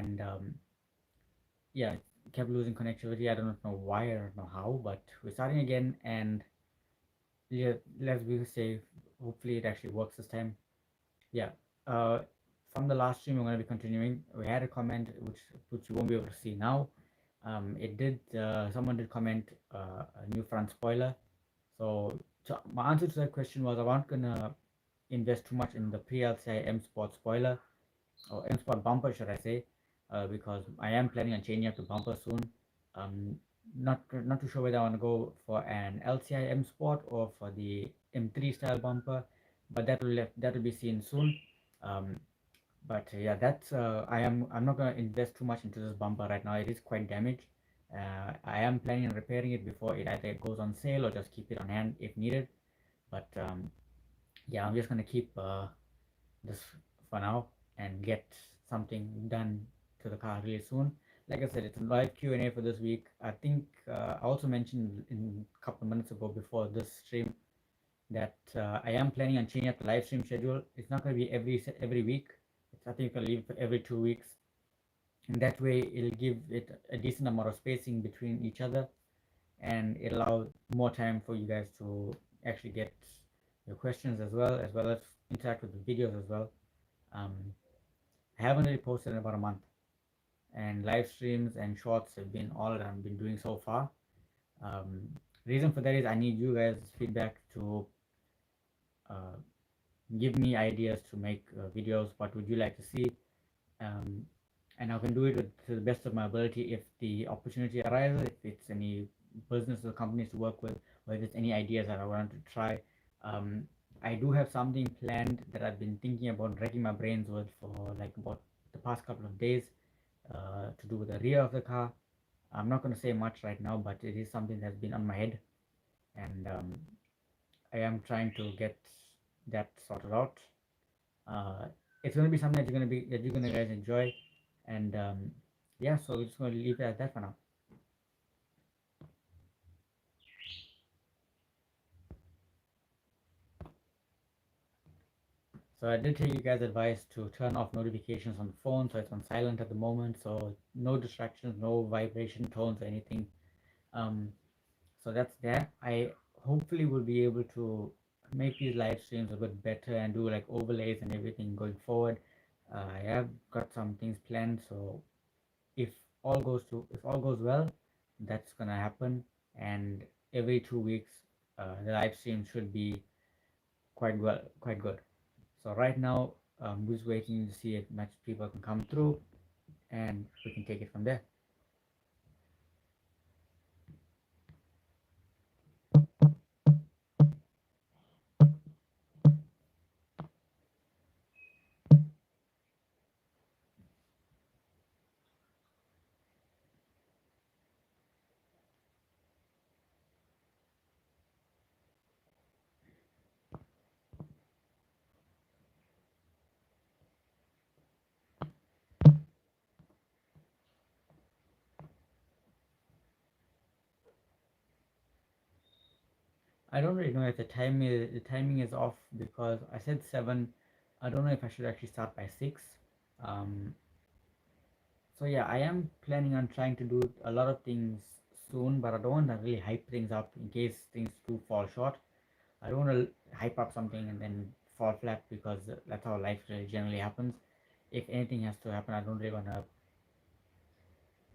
and yeah, kept losing connectivity. I don't know why, I don't know how, but we're starting again, and yeah, let's be safe. Hopefully it actually works this time. Yeah. uh from the last stream we're going to be continuing. We had a comment which you won't be able to see now. It did Someone did comment a new front spoiler. So my answer to that question was I wasn't gonna invest too much in the pre-LCI M Sport spoiler, or M Sport bumper, should I say, because I am planning on changing up the bumper soon. Not too sure whether I want to go for an LCI M Sport or for the M3 style bumper, but that will be seen soon. Um, but yeah, I'm not gonna invest too much into this bumper right now. It is quite damaged. I am planning on repairing it before it either goes on sale or just keep it on hand if needed. But yeah, I'm just gonna keep this for now and get something done to the car really soon. Like I said, it's a live Q&A for this week. I think I also mentioned in a couple of minutes ago before this stream that I am planning on changing up the live stream schedule. It's not going to be every week. I think I'll leave it for every 2 weeks, and that way it'll give it a decent amount of spacing between each other, and it allows more time for you guys to actually get your questions as well as interact with the videos as well. um, I haven't really posted in about a month, and live streams and shorts have been all that I've been doing so far. um, Reason for that is I need you guys feedback to uh, give me ideas to make videos. What would you like to see? um, and I can do it to the best of my ability if the opportunity arises, if it's any business or companies to work with, or if it's any ideas that I want to try. Um, I do have something planned that I've been thinking about racking my brains with for like about the past couple of days, to do with the rear of the car. I'm not going to say much right now, but it is something that's been on my head, and I am trying to get that sorted out. uh, it's going to be something that you're going to guys enjoy, and yeah, so we're just going to leave it at that for now. So I did take you guys advice to turn off notifications on the phone, so it's on silent at the moment, so no distractions, no vibration tones or anything. um, so that's there. I hopefully will be able to make these live streams a bit better and do like overlays and everything going forward. I have got some things planned, so if if all goes well, that's gonna happen. And every 2 weeks, the live stream should be quite good. So right now, we're just waiting to see if much people can come through, and we can take it from there. I don't really know if the timing is off because I said 7. I don't know if I should actually start by 6. Um, so yeah, I am planning on trying to do a lot of things soon, but I don't want to really hype things up in case things do fall short. I don't want to hype up something and then fall flat, because that's how life really generally happens. If anything has to happen, I don't really want to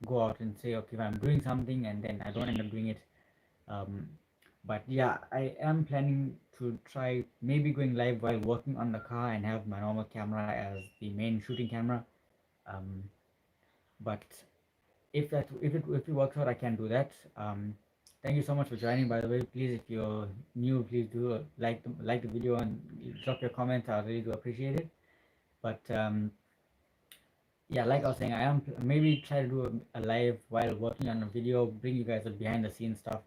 go out and say, okay, if I'm doing something and then I don't end up doing it. Um, but yeah, I am planning to try maybe going live while working on the car and have my normal camera as the main shooting camera. Um, but if it works out, I can do that. Thank you so much for joining. By the way, please, if you're new, please do like the video and drop your comments. I really do appreciate it. But yeah, like I was saying, I am maybe try to do a live while working on a video, bring you guys the behind the scenes stuff.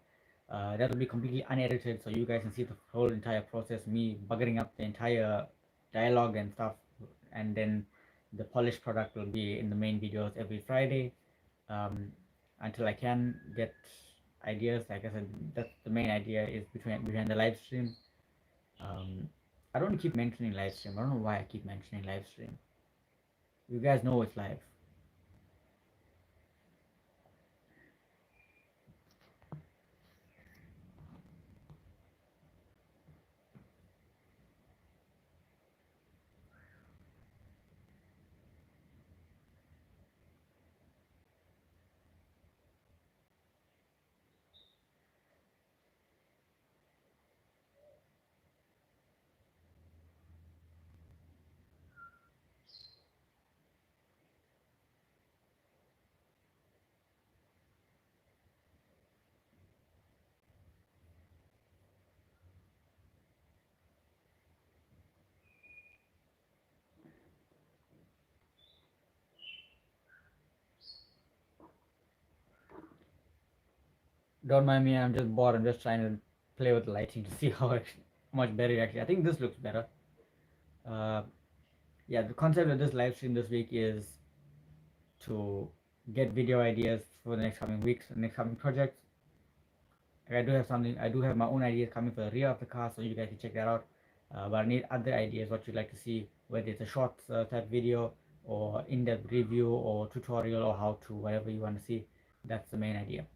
That will be completely unedited, so you guys can see the whole entire process, me buggering up the entire dialogue and stuff, and then the polished product will be in the main videos every Friday, um, until I can get ideas. Like I said, that's the main idea is behind the live stream. Um, I don't keep mentioning live stream. I don't know why I keep mentioning live stream. You guys know it's live. Don't mind me, I'm just bored. I'm just trying to play with the lighting to see how much better it actually. I think this looks better. Uh, yeah, the concept of this live stream this week is to get video ideas for the next coming weeks, the next coming projects. Like I do have something. I do have my own ideas coming for the rear of the car, so you guys can check that out. But I need other ideas. What you'd like to see, whether it's a short type video or in-depth review or tutorial or how to, whatever you want to see. That's the main idea.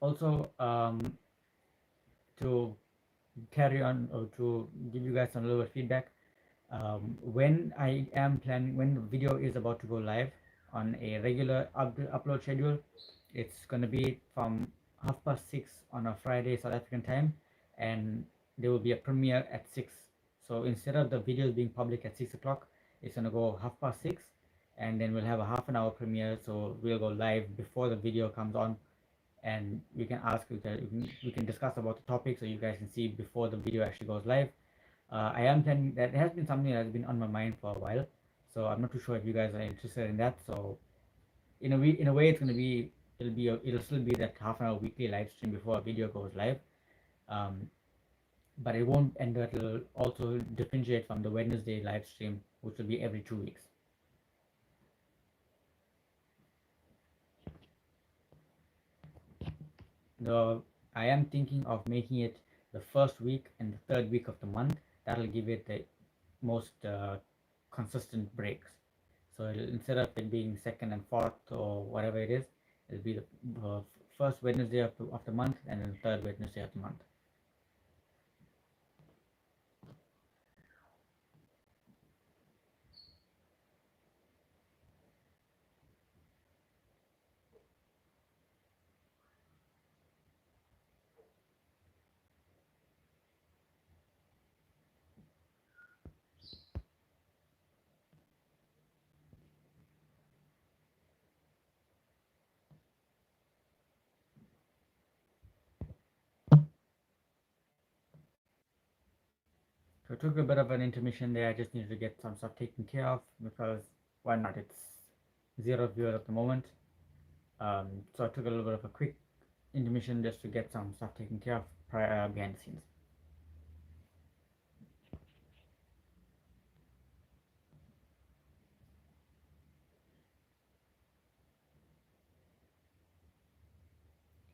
Also, to carry on or to give you guys some little feedback, when I am planning, when the video is about to go live on a regular upload schedule, it's gonna be from 6:30 on a Friday South African time, and there will be a premiere at 6. So instead of the videos being public at 6 o'clock, it's gonna go 6:30, and then we'll have a half an hour premiere. So we'll go live before the video comes on, and we can ask, we can discuss about the topic, so you guys can see before the video actually goes live. I am planning that. It has been something that's been on my mind for a while, so I'm not too sure if you guys are interested in that. So in a way, it's gonna be it'll still be that half an hour weekly live stream before a video goes live. Um, but it won't, and that will also differentiate from the Wednesday live stream, which will be every 2 weeks. The I am thinking of making it the first week and the third week of the month. That'll give it the most consistent breaks. So instead of it being second and fourth or whatever it is, it'll be the first Wednesday of the month and then the third Wednesday of the month. So I took a bit of an intermission there. I just needed to get some stuff taken care of because why not? It's zero viewers at the moment. So I took a little bit of a quick intermission just to get some stuff taken care of prior behind the scenes.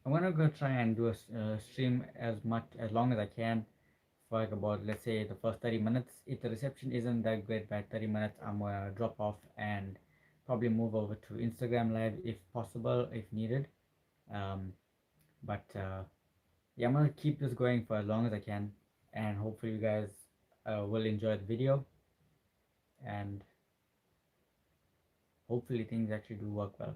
I'm gonna go try and do a stream as long as I can for like about, let's say, the first 30 minutes. If the reception isn't that great by 30 minutes, I'm gonna drop off and probably move over to Instagram Live if possible, if needed. Um, but yeah, I'm gonna keep this going for as long as I can, and hopefully you guys will enjoy the video, and hopefully things actually do work well.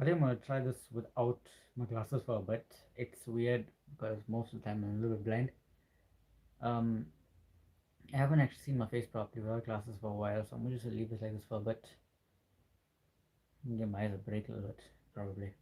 I think I'm gonna try this without my glasses for a bit. It's weird because most of the time I'm a little bit blind. Um, I haven't actually seen my face properly without glasses for a while, so I'm gonna just leave this like this for a bit. Give my eyes a break a little bit, probably.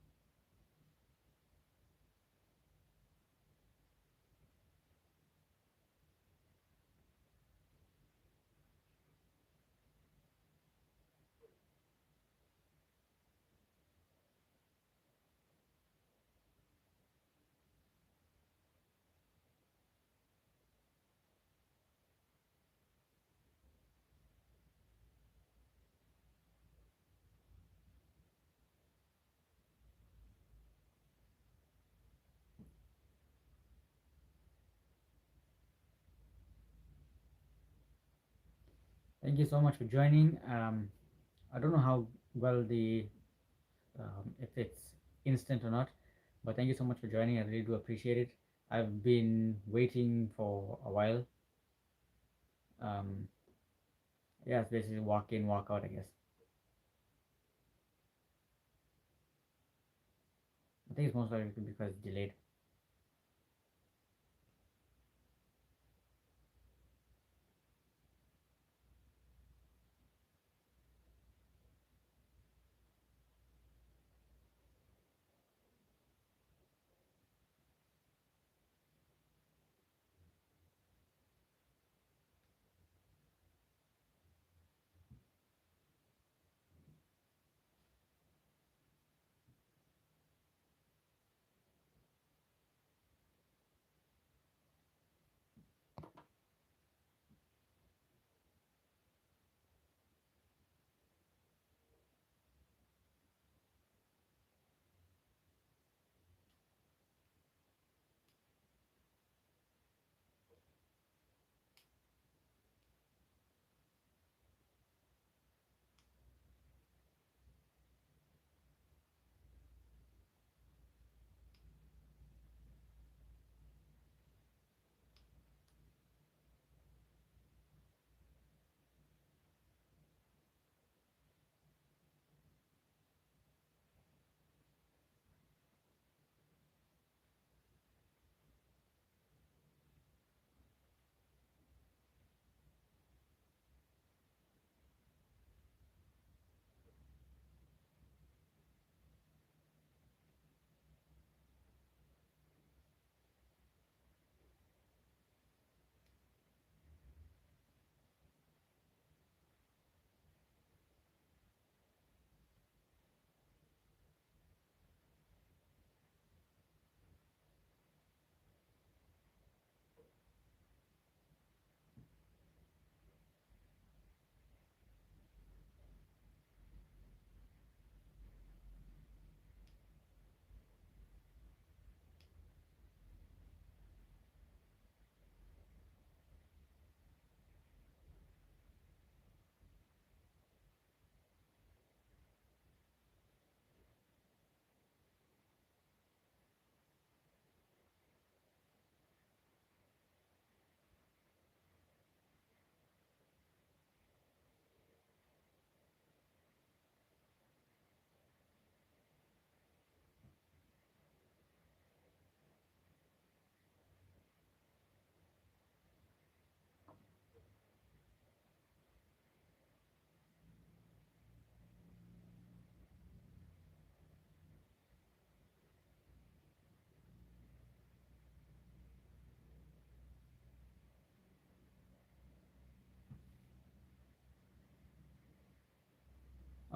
Thank you so much for joining. I don't know how well the if it's instant or not, but thank you so much for joining. I really do appreciate it. I've been waiting for a while. Um, yeah, it's basically walk in, walk out, I guess. I think it's most likely because it's delayed.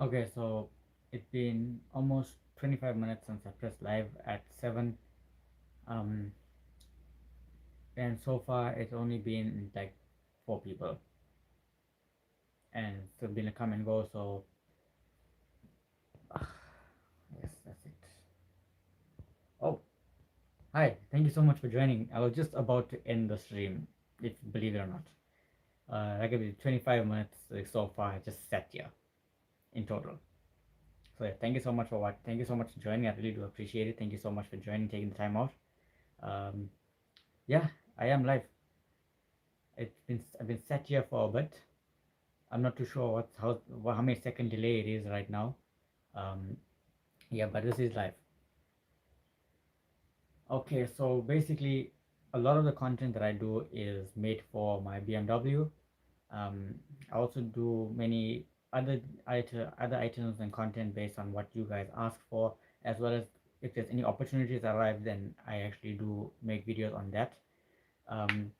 Okay, so it's been almost 25 minutes since I pressed live at 7. Um, and so far it's only been like 4 people, and it's been a come and go. So yes, that's it. Oh, hi! Thank you so much for joining. I was just about to end the stream, if believe it or not. Like it was 25 minutes like, so far. I just sat here in total. So yeah, thank you so much for what. Thank you so much for joining. I really do appreciate it. Thank you so much for joining, taking the time out. Um, yeah, I am live. I've been sat here for a bit. I'm not too sure how many second delay it is right now. Um, Yeah, but this is life. Okay, so basically, a lot of the content that I do is made for my BMW. Um, I also do many other items and content based on what you guys ask for, as well as if there's any opportunities that arrive, then I actually do make videos on that. Um,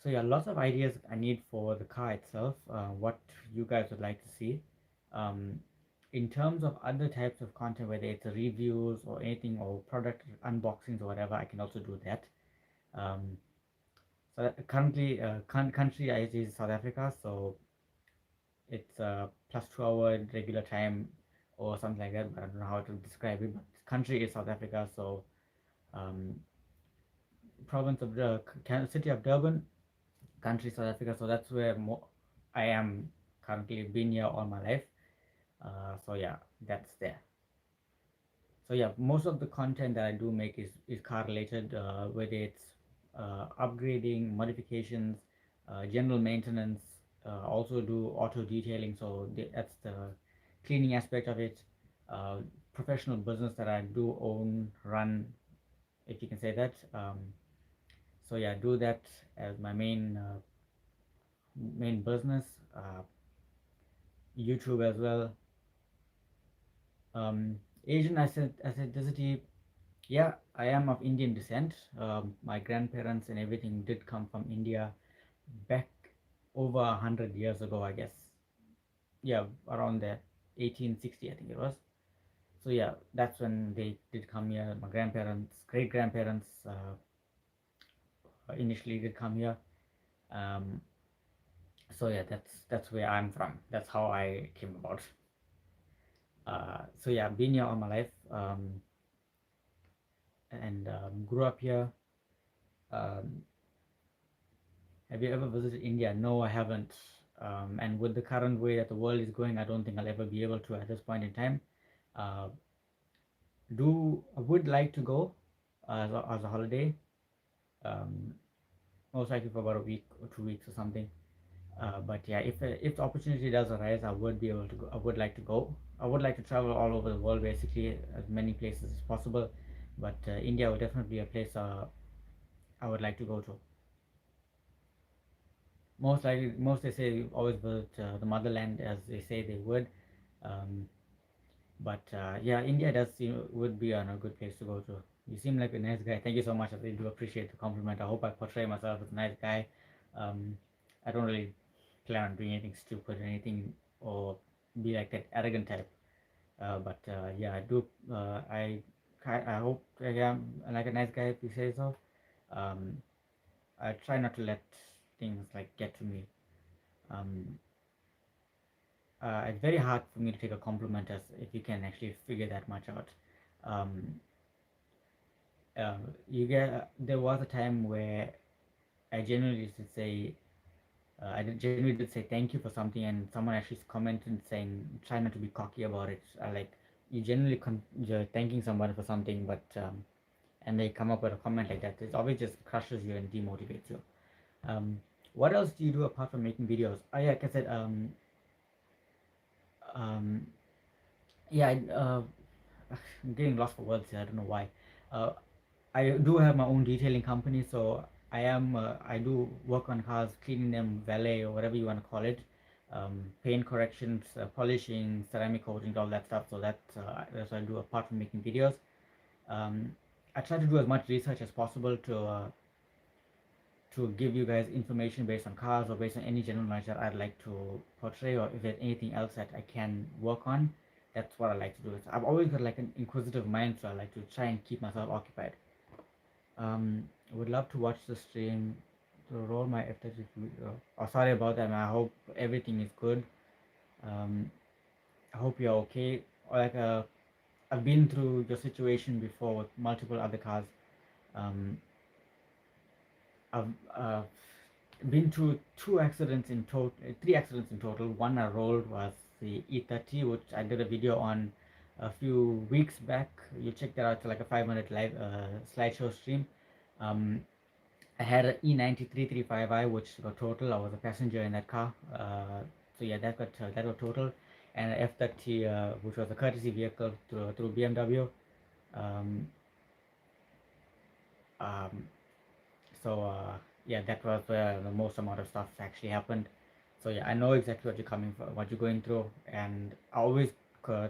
so yeah, lots of ideas I need for the car itself. What you guys would like to see. Um, in terms of other types of content, whether it's reviews or anything or product unboxings or whatever, I can also do that. Um, so currently, country I is South Africa, so it's +2 hour regular time or something like that. But I don't know how to describe it. But country is South Africa, so um, province of the city of Durban, country South Africa. So that's where I am currently. Been here all my life. So yeah, that's there. So yeah, most of the content that I do make is car related, whether it's upgrading, modifications, general maintenance. Also do auto detailing, so that's the cleaning aspect of it. Uh, Professional business that I do own, run, if you can say that. So yeah, do that as my main business. YouTube as well. Asian ethnicity. Yeah, I am of Indian descent. My grandparents and everything did come from India back over 100 years ago, I guess. Yeah, around there, 1860, I think it was. So yeah, that's when they did come here. My grandparents, great grandparents, initially did come here. Um, so yeah, that's where I'm from. That's how I came about. So yeah, been here all my life, and grew up here. Um, Have you ever visited India? No, I haven't. And with the current way that the world is going, I don't think I'll ever be able to at this point in time. Uh, I would like to go as a holiday, um, most likely for about a week or 2 weeks or something. But yeah, if the opportunity does arise, I would be able to go. I would like to go. I would like to travel all over the world, basically, as many places as possible. But India would definitely be a place I would like to go to. Most they say always visit the motherland as they say they would. Um, but yeah, India does seem would be a good place to go to. You seem like a nice guy. Thank you so much. I really do appreciate the compliment. I hope I portray myself as a nice guy. Um, I don't really plan on doing anything stupid or anything or be like that arrogant type. But yeah, I do. I hope I am like a nice guy if you say so. Um, I try not to let things like get to me. Um, it's very hard for me to take a compliment as if you can actually figure that much out. Um, there was a time where I genuinely did say genuinely did say thank you for something, and someone actually commented saying try not to be cocky about it. Like you generally you're thanking someone for something, but and they come up with a comment like that. It always just crushes you and demotivates you. Um, what else do you do apart from making videos? Oh yeah, like I said, um, yeah, I'm getting lost for words here. I don't know why. Uh, I do have my own detailing company, so I do work on cars, cleaning them, valet or whatever you want to call it, paint corrections, polishing, ceramic coating, all that stuff. So that's what I do apart from making videos. Um, I try to do as much research as possible to give you guys information based on cars or based on any general knowledge that I'd like to portray, or if there's anything else that I can work on. That's what I like to do. I've always got like an inquisitive mind, so I like to try and keep myself occupied. I would love to watch the stream to roll my F30 video. Oh, sorry about that, man. I hope everything is good. Um, I hope you're okay. Like, I've been through your situation before with multiple other cars. Um, I've been through three accidents in total. One I rolled was the E30, which I did a video on a few weeks back. You check that out. It's like a 5 minute live slideshow stream. Um, I had an E90 335i, which got total. I was a passenger in that car. So yeah, that got total. and a F30, which was a courtesy vehicle through BMW. Um, um, so yeah, that was where the most amount of stuff actually happened. So yeah, I know exactly what you're coming from, what you're going through, and I always uh,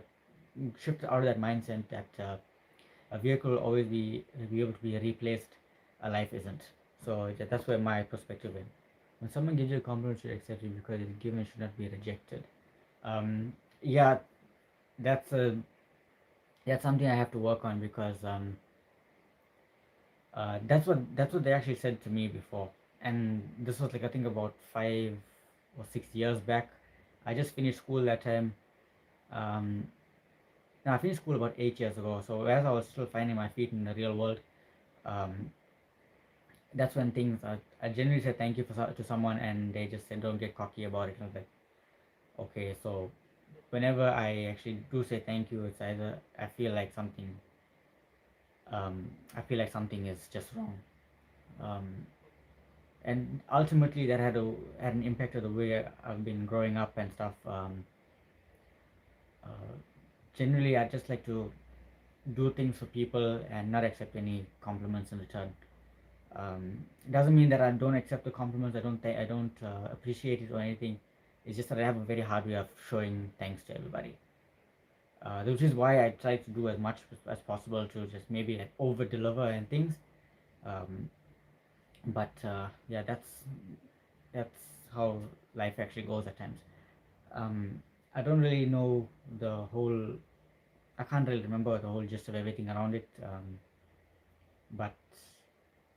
shift out of that mindset that a vehicle will always be able to be replaced, a life isn't. So yeah, that's where my perspective is. When someone gives you a compliment, you should accept it because it's given, should not be rejected. Yeah, that's a that's something I have to work on because that's what they actually said to me before, and this was like I think about 5 or 6 years back. I just finished school that time. Um, no, I finished school about 8 years ago. So as I was still finding my feet in the real world, um, that's when things I generally said thank you to someone, and they just said don't get cocky about it. And I was like, okay, so whenever I actually do say thank you, it's either I feel like something is just wrong. Um, and ultimately that had an impact on the way I've been growing up and stuff. Uh, Generally, I just like to do things for people and not accept any compliments in return. Doesn't mean that I don't accept the compliments. I don't appreciate it or anything. It's just that I have a very hard way of showing thanks to everybody. Which is why I try to do as much as possible to just maybe like over deliver and things. Um, but yeah, that's how life actually goes at times. Um, I don't really know the whole. I can't really remember the whole gist of everything around it. But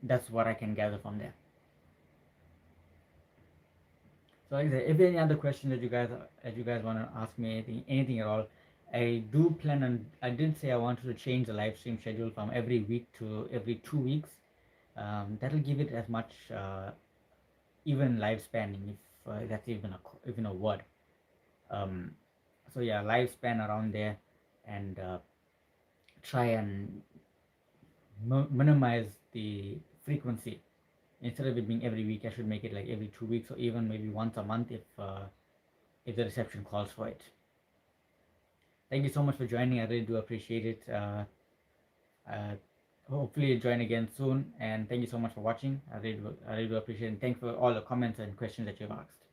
that's what I can gather from there. So, like I said, if any other questions that you guys want to ask me, anything at all, I do plan on. I did say I wanted to change the live stream schedule from every week to every 2 weeks. That'll give it as much even lifespan, if that's even a word. Um, so yeah, lifespan around there, and try and minimize the frequency. Instead of it being every week, I should make it like every 2 weeks or even maybe once a month if the reception calls for it. Thank you so much for joining. I really do appreciate it. Uh, Hopefully you join again soon. And thank you so much for watching. I really do appreciate it. And thanks for all the comments and questions that you've asked.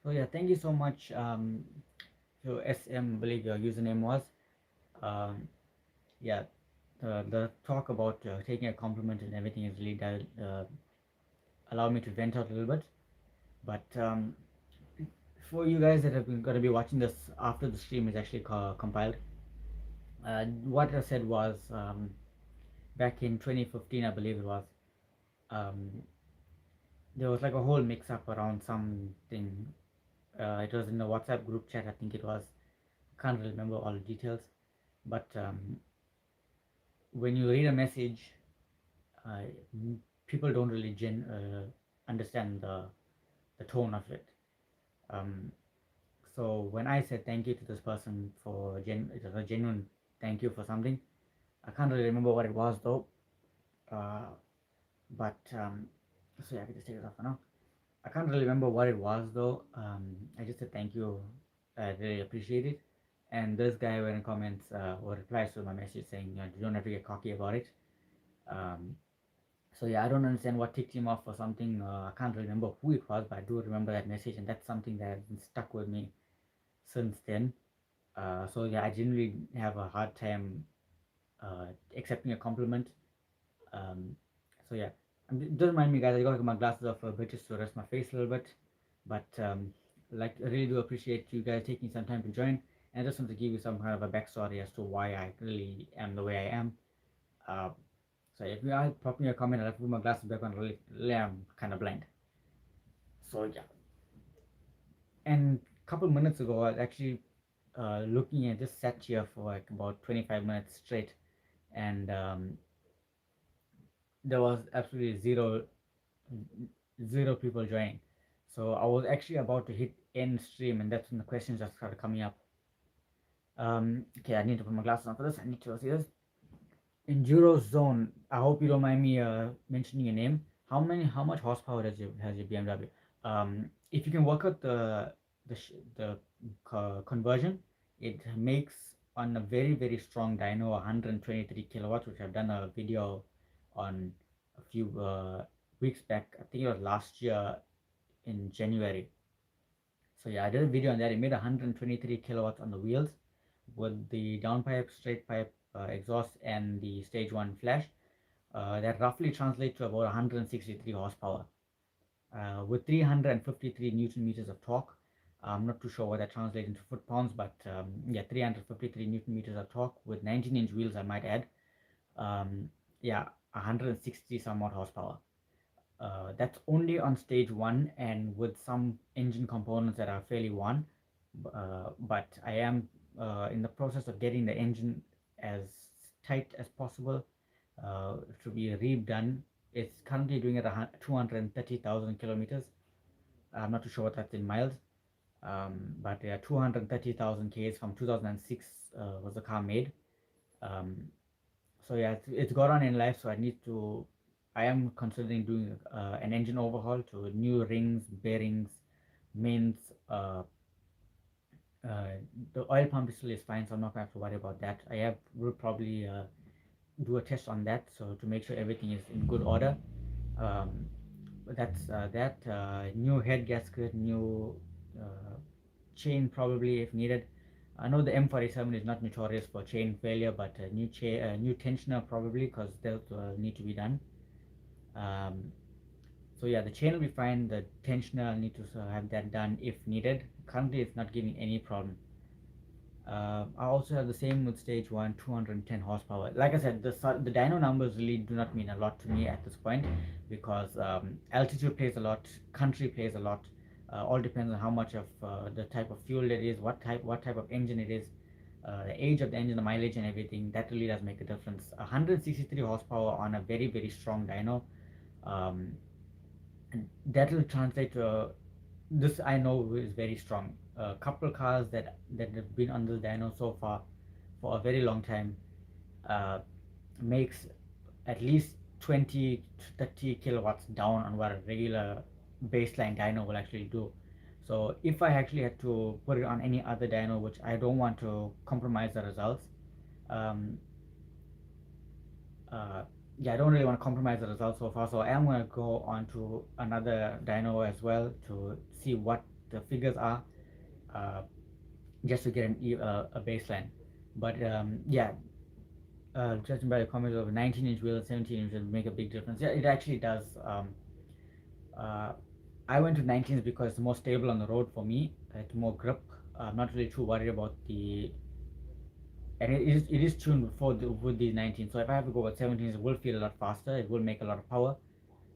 So yeah, thank you so much. So SM, believe your username was. Um, yeah, the talk about taking a compliment and everything is really allowed me to vent out a little bit. But for you guys that are going to be watching this after the stream is actually compiled, what I said was back in 2015, I believe it was. Um, there was like a whole mix-up around something. It was in a WhatsApp group chat, I think it was. Can't really remember all the details, but when you read a message, uh, people don't really understand the tone of it. Um, so when I said thank you to this person it was a genuine thank you for something. I can't really remember what it was though. Uh, but so yeah, I can just take it off for now. I can't really remember what it was though. I just said thank you. I really appreciate it. And this guy went in comments or replies to my message saying, you don't have to get cocky about it. Um, so yeah, I don't understand what ticked him off or something. I can't remember who it was, but I do remember that message, and that's something that has been stuck with me since then. So yeah, I generally have a hard time accepting a compliment. Um, so yeah, don't mind me, guys. I got my glasses off a bit just to rest my face a little bit. But like, I really do appreciate you guys taking some time to join. And I just want to give you some kind of a backstory as to why I really am the way I am. Uh, so if you are, pop me a comment. I'll put my glasses back on. Really am kind of blind. So yeah. And a couple minutes ago, I was actually looking at just sat here for like about 25 minutes straight, and there was absolutely zero zero people joining. So I was actually about to hit end stream, and that's when the questions just started coming up. Okay, I need to put my glasses on for this. I need to see this. Enduro Zone. I hope you don't mind me mentioning your name. How much horsepower has your BMW? If you can work out the conversion, it makes on a very strong dyno 123 kilowatts, which I've done a video on a few weeks back. I think it was last year in January. So yeah, I did a video on that. It made 123 kilowatts on the wheels with the downpipe, straight pipe exhaust, and the stage one flash. That roughly translates to about 163 horsepower with 353 newton meters of torque. I'm not too sure what that translates into foot pounds, but yeah, 353 newton meters of torque with 19-inch wheels, I might add. Yeah, 160 some odd horsepower. That's only on stage one and with some engine components that are fairly worn. But I am in the process of getting the engine as tight as possible to be redone. It's currently doing it at 230,000 kilometers. I'm not too sure what that's in miles, but yeah, 230,000 Ks from 2006 was the car made. Um, so yeah, it's got on in life, so I am considering doing an engine overhaul to new rings, bearings, mains. Uh, the oil pump still is fine, so I'm not gonna have to worry about that. Will probably do a test on that, so to make sure everything is in good order. um, that's that New head gasket, new uh, chain probably if needed. I know the M47 is not notorious for chain failure, but new tensioner probably, because they'll need to be done. um, so yeah, the chain will be fine. The tensioner, I'll need to have that done if needed. Currently it's not giving any problem. I also have the same with stage one, 210 horsepower. Like I said, the dyno numbers really do not mean a lot to me at this point, because altitude plays a lot, country plays a lot. All depends on how much of the type of fuel it is, what type of engine it is, the age of the engine, the mileage, and everything. That really does make a difference. 163 horsepower on a very strong dyno. Um, and that will translate to this I know is very strong. A couple cars that have been on the dyno so far for a very long time uh, makes at least 20 to 30 kilowatts down on what a regular baseline dyno will actually do. So if I actually had to put it on any other dyno, which I don't want to compromise the results, um, uh, yeah, I don't really want to compromise the results so far. So I am going to go on to another dyno as well to see what the figures are, uh, just to get a baseline. But yeah, judging by the comments of 19-inch wheel and 17-inch will make a big difference. Yeah, it actually does. Uh, I went to 19s because it's more stable on the road for me. It's more grip. I'm not really too worried about and it is tuned for with the 19. So if I have to go with 17s, it will feel a lot faster. It will make a lot of power.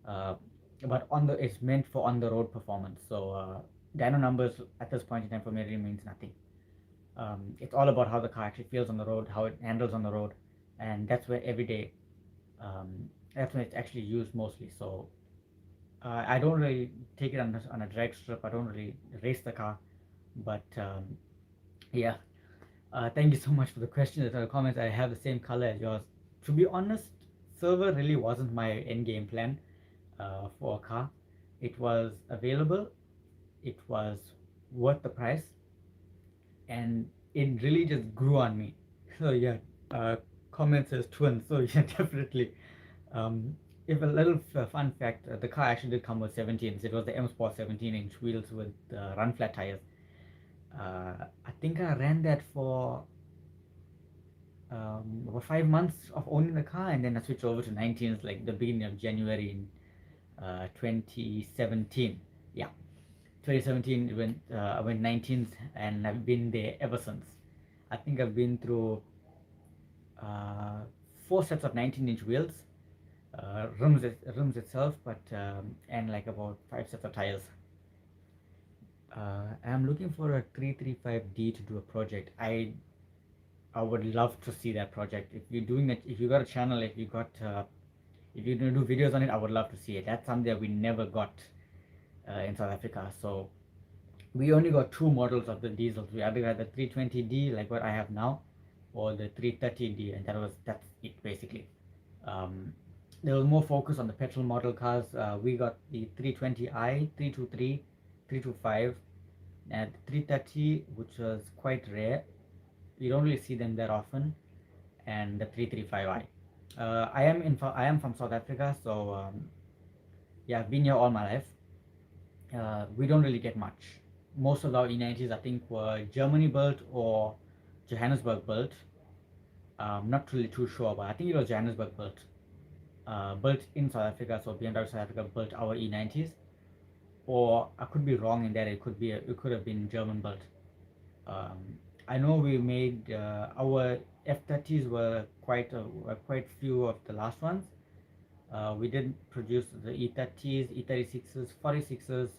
Uh, but it's meant for on the road performance. So dyno numbers at this point in time for me really means nothing. It's all about how the car actually feels on the road, how it handles on the road, and that's where every day, that's when it's actually used mostly. So I don't really take it on a drag strip. I don't really race the car, but yeah. Thank you so much for the question and the comments. I have the same color as yours. To be honest, silver really wasn't my end game plan for a car. It was available. It was worth the price, and it really just grew on me. So yeah, uh, comments as twins. So yeah, definitely. Um, if a little fun fact, the car actually did come with 17s. It was the M Sport 17-inch wheels with run flat tires. I think I ran that for about 5 months of owning the car, and then I switched over to 19s like the beginning of January in 2017. Yeah, 2017 when I went 19s, and I've been there ever since. I think I've been through uh, four sets of 19-inch wheels, rims itself, but and like about five sets of tires. I'm looking for a 335D to do a project. I would love to see that project. If you're doing it, if you got a channel, if you got if you're gonna do videos on it, I would love to see it. That's something that we never got in South Africa. So we only got two models of the diesels. We either had the 320D, like what I have now, or the 330D, and that's it basically. Um, there was more focus on the petrol model cars. We got the 320i, 323, 325, and 330, which was quite rare. You don't really see them that often, and the 335i. I am from South Africa, so yeah, I've been here all my life. We don't really get much. Most of our E90s, I think, were Germany built or Johannesburg built. Not really too sure, but I think it was Johannesburg built. Built in South Africa, so BMW South Africa built our E90s. Or I could be wrong in that it could have been German built. I know we made our F30s were quite few of the last ones. We did produce the E30s, E36s, 46s,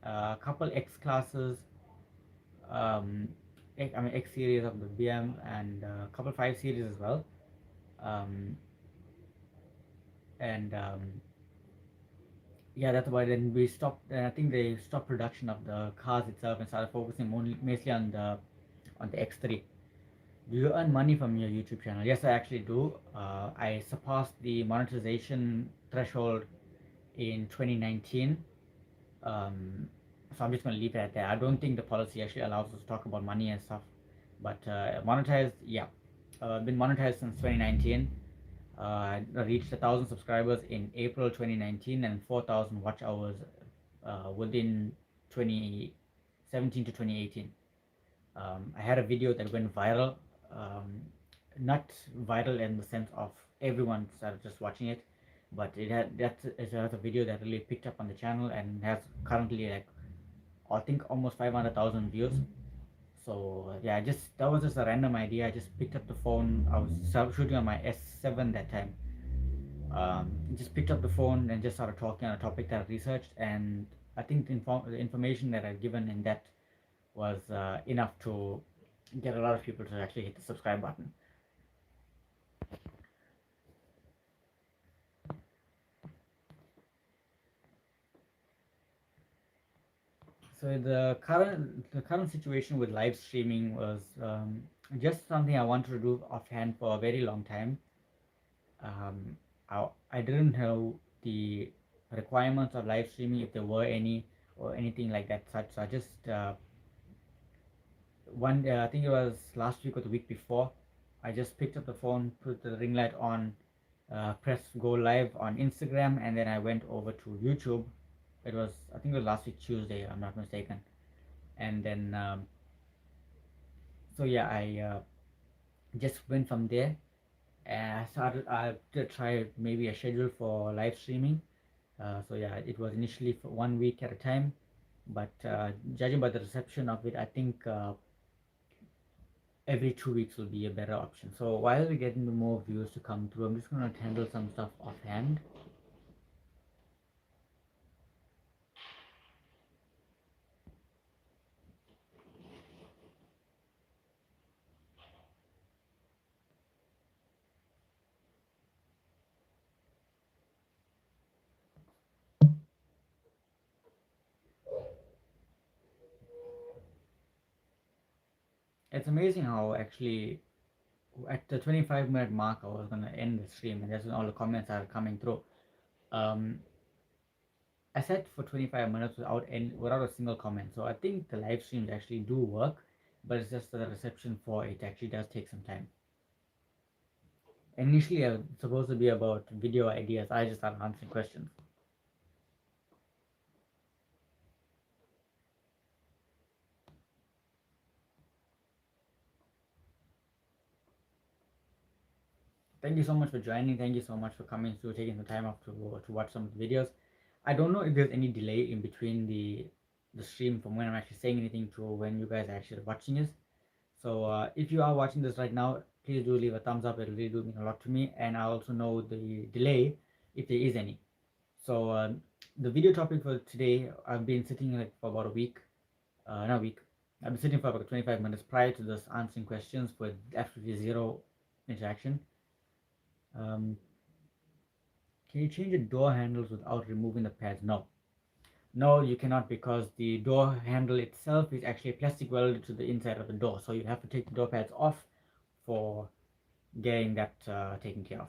a couple X classes, um, I mean X series of the BM, and a couple 5 series as well. Um, and Yeah, that's why then we stopped. I think they stopped production of the cars itself and started focusing mostly on the X3. Do you earn money from your YouTube channel? Yes, I actually do. I surpassed the monetization threshold in 2019. So I'm just going to leave it at that. I don't think the policy actually allows us to talk about money and stuff. But monetized, yeah. Been monetized since 2019. I reached 1,000 subscribers in April 2019 and 4,000 watch hours within 2017 to 2018. I had a video that went viral, um, not viral in the sense of everyone started just watching it, but it has a video that really picked up on the channel and has currently like I think almost 500,000 views. So yeah, just that was just a random idea. I just picked up the phone. I was shooting on my S7 that time. Just picked up the phone and just started talking on a topic that I researched, and I think the information that I've given in that was enough to get a lot of people to actually hit the subscribe button. So the current situation with live streaming was just something I wanted to do offhand for a very long time. Um, I didn't know the requirements of live streaming, if there were any or anything like that such. So I just I think it was last week or the week before, I just picked up the phone, put the ring light on, press go live on Instagram, and then I went over to YouTube. It was, I think it was last week Tuesday, I'm not mistaken. And then so yeah, I just went from there and I started to try maybe a schedule for live streaming. So yeah, it was initially for 1 week at a time, but judging by the reception of it, I think every 2 weeks will be a better option. So while we're getting the more views to come through, I'm just going to handle some stuff offhand. It's amazing how actually at the 25-minute mark, I was going to end the stream, and that's when all the comments are coming through. Um, I sat for 25 minutes without a single comment. So I think the live streams actually do work, but it's just the reception for it actually does take some time. Initially, it was supposed to be about video ideas. I just started answering questions. Thank you so much for joining. Thank you so much for coming through, taking the time off to watch some of the videos. I don't know if there's any delay in between the stream from when I'm actually saying anything to when you guys are actually watching this. So if you are watching this right now, please do leave a thumbs up. It really do mean a lot to me, and I also know the delay if there is any. So the video topic for today, I've been sitting like for about a week, not a week. I've been sitting for about 25 minutes prior to this answering questions with absolutely zero interaction. Um, Can you change the door handles without removing the pads? No. No, you cannot, because the door handle itself is actually plastic welded to the inside of the door. So you have to take the door pads off for getting that taken care of.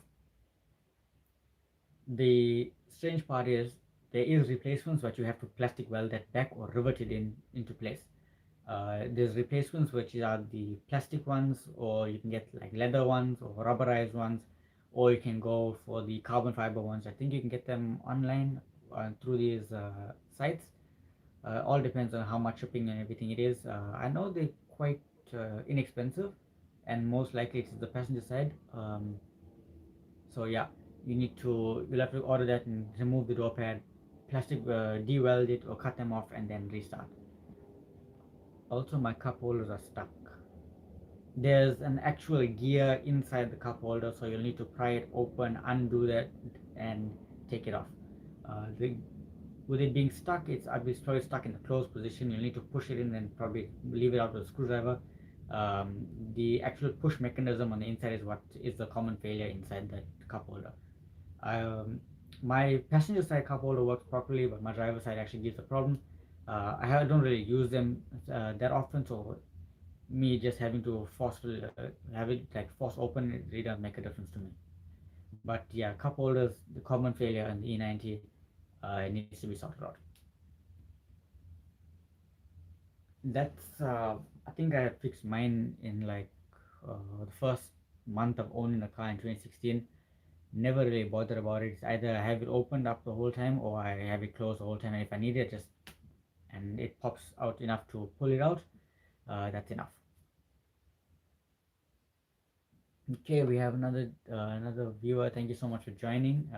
The strange part is there is replacements, but you have to plastic weld that back or rivet it into place. There's replacements which are the plastic ones, or you can get like leather ones or rubberized ones, or you can go for the carbon fiber ones. I think you can get them online through these sites. All depends on how much shipping and everything it is. I know they're quite inexpensive, and most likely it's the passenger side. So yeah, you'll have to order that and remove the door pad, plastic de-weld it or cut them off and then restart. Also, my cup holders are stuck. There's an actual gear inside the cup holder, so you'll need to pry it open, undo that, and take it off. The With it being stuck, it's probably stuck in the closed position. You'll need to push it in and probably leave it out with a screwdriver. The actual push mechanism on the inside is what is the common failure inside the cup holder. Um, my passenger side cup holder works properly, but my driver side actually gives a problem. Don't really use them that often, so me just having to have it like force open, it really doesn't make a difference to me. But yeah, cup holders, the common failure in the E90, it needs to be sorted out. That's I think I fixed mine in like the first month of owning the car in 2016. Never really bothered about it. It's either I have it opened up the whole time or I have it closed the whole time. And if I need it, just and it pops out enough to pull it out, that's enough. Okay, we have another viewer. Thank you so much for joining.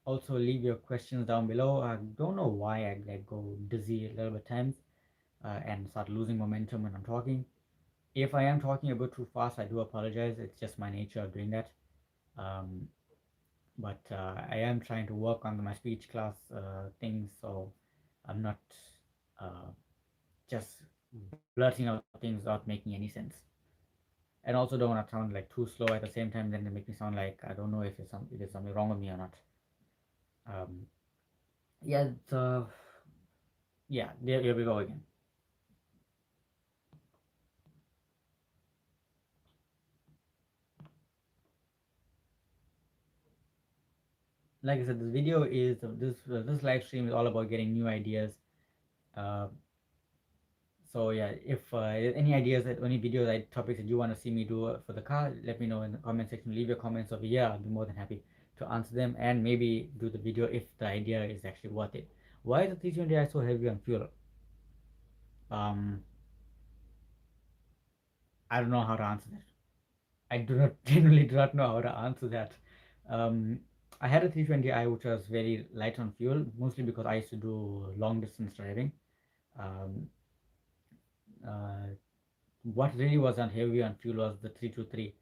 Also, leave your questions down below. I don't know why I like go dizzy a little bit times and start losing momentum when I'm talking. If I am talking a bit too fast, I do apologize. It's just my nature of doing that. Um, but I am trying to work on my speech class things, so I'm not uh, just blurting out things without making any sense. And also don't want to sound like too slow at the same time, then they make me sound like I don't know if there's something wrong with me or not. Um, yeah, here we go again. Like I said, this live stream is all about getting new ideas. Uh, So yeah, if any ideas that any videos, topics that you want to see me do for the car, let me know in the comment section. Leave your comments over here. I'll be more than happy to answer them and maybe do the video if the idea is actually worth it. Why is the 320i so heavy on fuel? Um, I don't know how to answer that. I do not genuinely do not know how to answer that. Um, I had a 320i which was very light on fuel, mostly because I used to do long distance driving. Um, uh, what really was on heavy on fuel was the 323.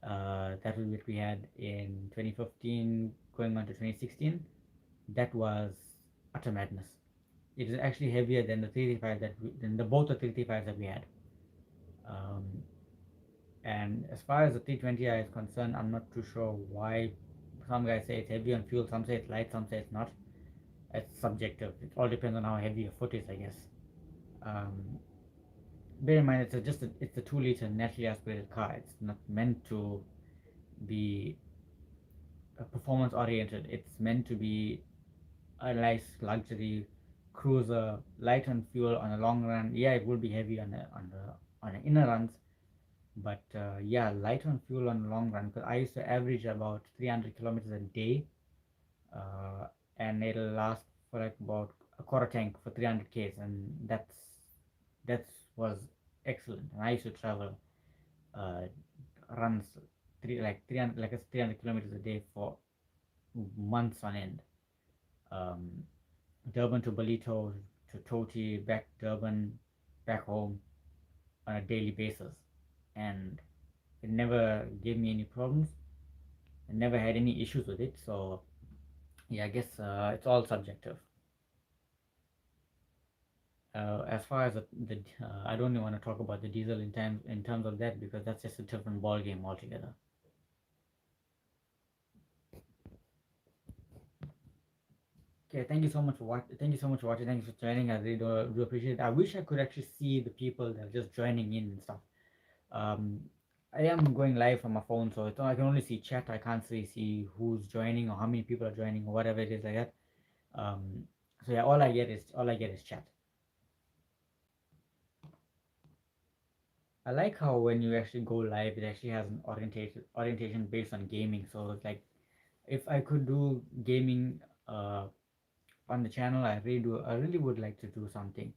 That was what we had in 2015 going on to 2016. That was utter madness. It is actually heavier than the 335 than the both the 335s that we had. Um, and as far as the 320i is concerned, I'm not too sure why some guys say it's heavy on fuel, some say it's light, some say it's not. It's subjective. It all depends on how heavy your foot is, I guess. Um, Bear in mind, it's a 2 liter naturally aspirated car. It's not meant to be performance oriented. It's meant to be a nice luxury cruiser, light on fuel on a long run. Yeah, it will be heavy on the inner runs, but yeah, light on fuel on the long run. Because I used to average about 300 kilometers a day, uh, and it'll last for like about a quarter tank for 300 k's, and that was excellent. And I used to travel uh, runs 300 like 300 kilometers a day for months on end. Um, Durban to Balito to Toti, back Durban, back home on a daily basis, and it never gave me any problems. I never had any issues with it. So yeah, I guess it's all subjective. As far as I don't even want to talk about the diesel in terms of that, because that's just a different ball game altogether. Okay, thank you so much for watching. Thank you so much for watching. Thank you for joining. I really do appreciate it. I wish I could actually see the people that are just joining in and stuff. Um, I am going live on my phone, so I can only see chat. I can't really see who's joining or how many people are joining or whatever it is like that. Um, so yeah, all I get is chat. I like how when you actually go live, it actually has an orientation based on gaming. So it's like if I could do gaming on the channel, I really would like to do something.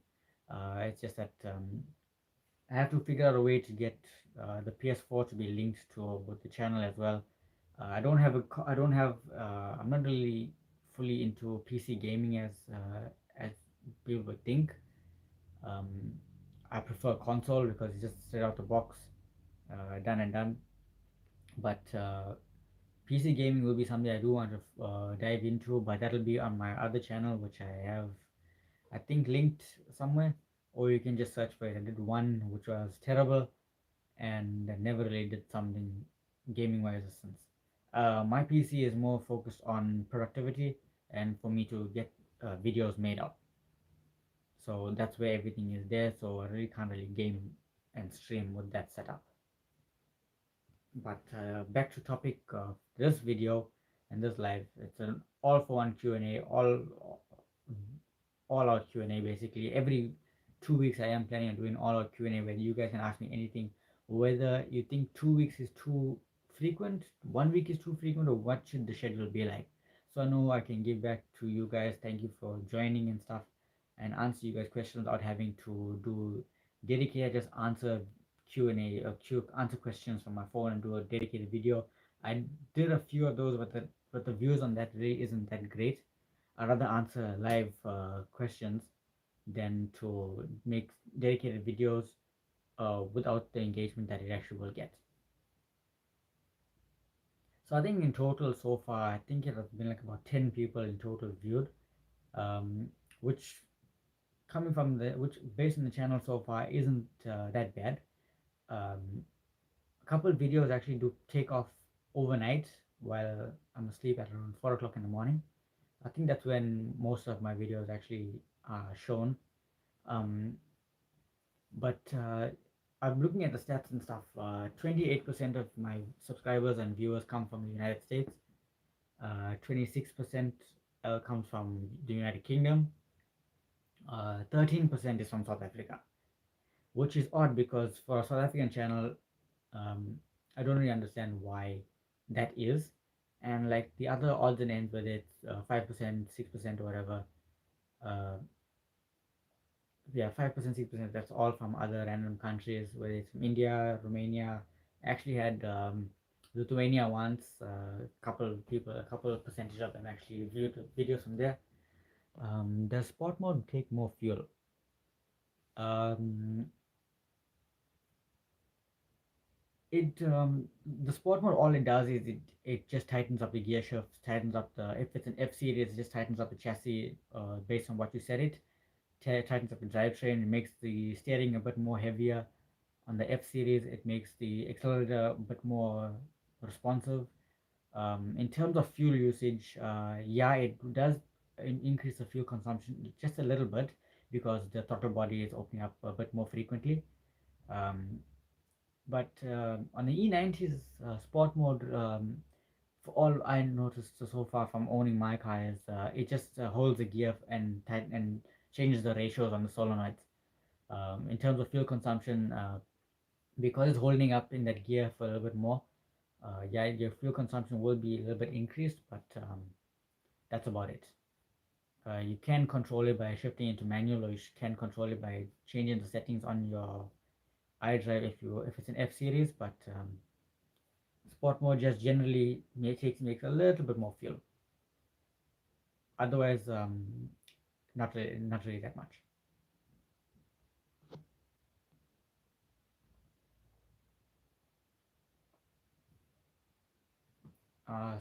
It's just that I have to figure out a way to get the PS4 to be linked to the channel as well. I don't have I don't have I'm not really fully into PC gaming as people would think. Um, I prefer console because it's just straight out the box, done and done. But PC gaming will be something I do want to dive into, but that'll be on my other channel, which I have, I think, linked somewhere, or you can just search for it. I did one which was terrible, and I never really did something gaming wise since. My PC is more focused on productivity and for me to get videos made up. So that's where everything is there. So I really can't really game and stream with that setup. But back to topic of this video and this live. It's an all for one Q&A, all out Q&A basically. Every 2 weeks I am planning on doing all out Q&A where you guys can ask me anything, whether you think 2 weeks is too frequent, 1 week is too frequent, or what should the schedule be like. So I know I can give back to you guys. Thank you for joining and stuff, and answer you guys questions without having to do dedicated, just answer Q&A or answer questions from my phone and do a dedicated video. I did a few of those, but the views on that really isn't that great. I'd rather answer live questions than to make dedicated videos without the engagement that it actually will get. So I think in total so far, I think it has been like about 10 people in total viewed, um, which which based on the channel so far isn't that bad. Um, a couple of videos actually do take off overnight while I'm asleep at around 4 o'clock in the morning. I think that's when most of my videos actually are shown. Um, but I'm looking at the stats and stuff. 28% of my subscribers and viewers come from the United States. 26% comes from the United Kingdom. 13% is from South Africa, which is odd because for a South African channel, um, I don't really understand why that is. And like the other odds and ends, whether it's 5%, 6%, or whatever, uh, yeah, 5%, 6%, that's all from other random countries, whether it's from India, Romania. I actually had Lithuania once. A couple of percentage of them actually viewed the videos from there. Does sport mode take more fuel? Um, it The sport mode, all it does is it just tightens up the gear shifts, tightens up the, if it's an F series, it just tightens up the chassis based on what you set it. Tightens up the drivetrain, it makes the steering a bit more heavier. On the F series, it makes the accelerator a bit more responsive. In terms of fuel usage, yeah, it does increase the fuel consumption just a little bit because the throttle body is opening up a bit more frequently. Um, but on the E90's sport mode, for all I noticed so far from owning my car is it just holds the gear and changes the ratios on the solenoids. In terms of fuel consumption, because it's holding up in that gear for a little bit more, yeah, your fuel consumption will be a little bit increased, but that's about it. You can control it by shifting into manual, or you can control it by changing the settings on your iDrive if it's an F series. But sport mode just generally makes a little bit more fuel. Otherwise, not really that much.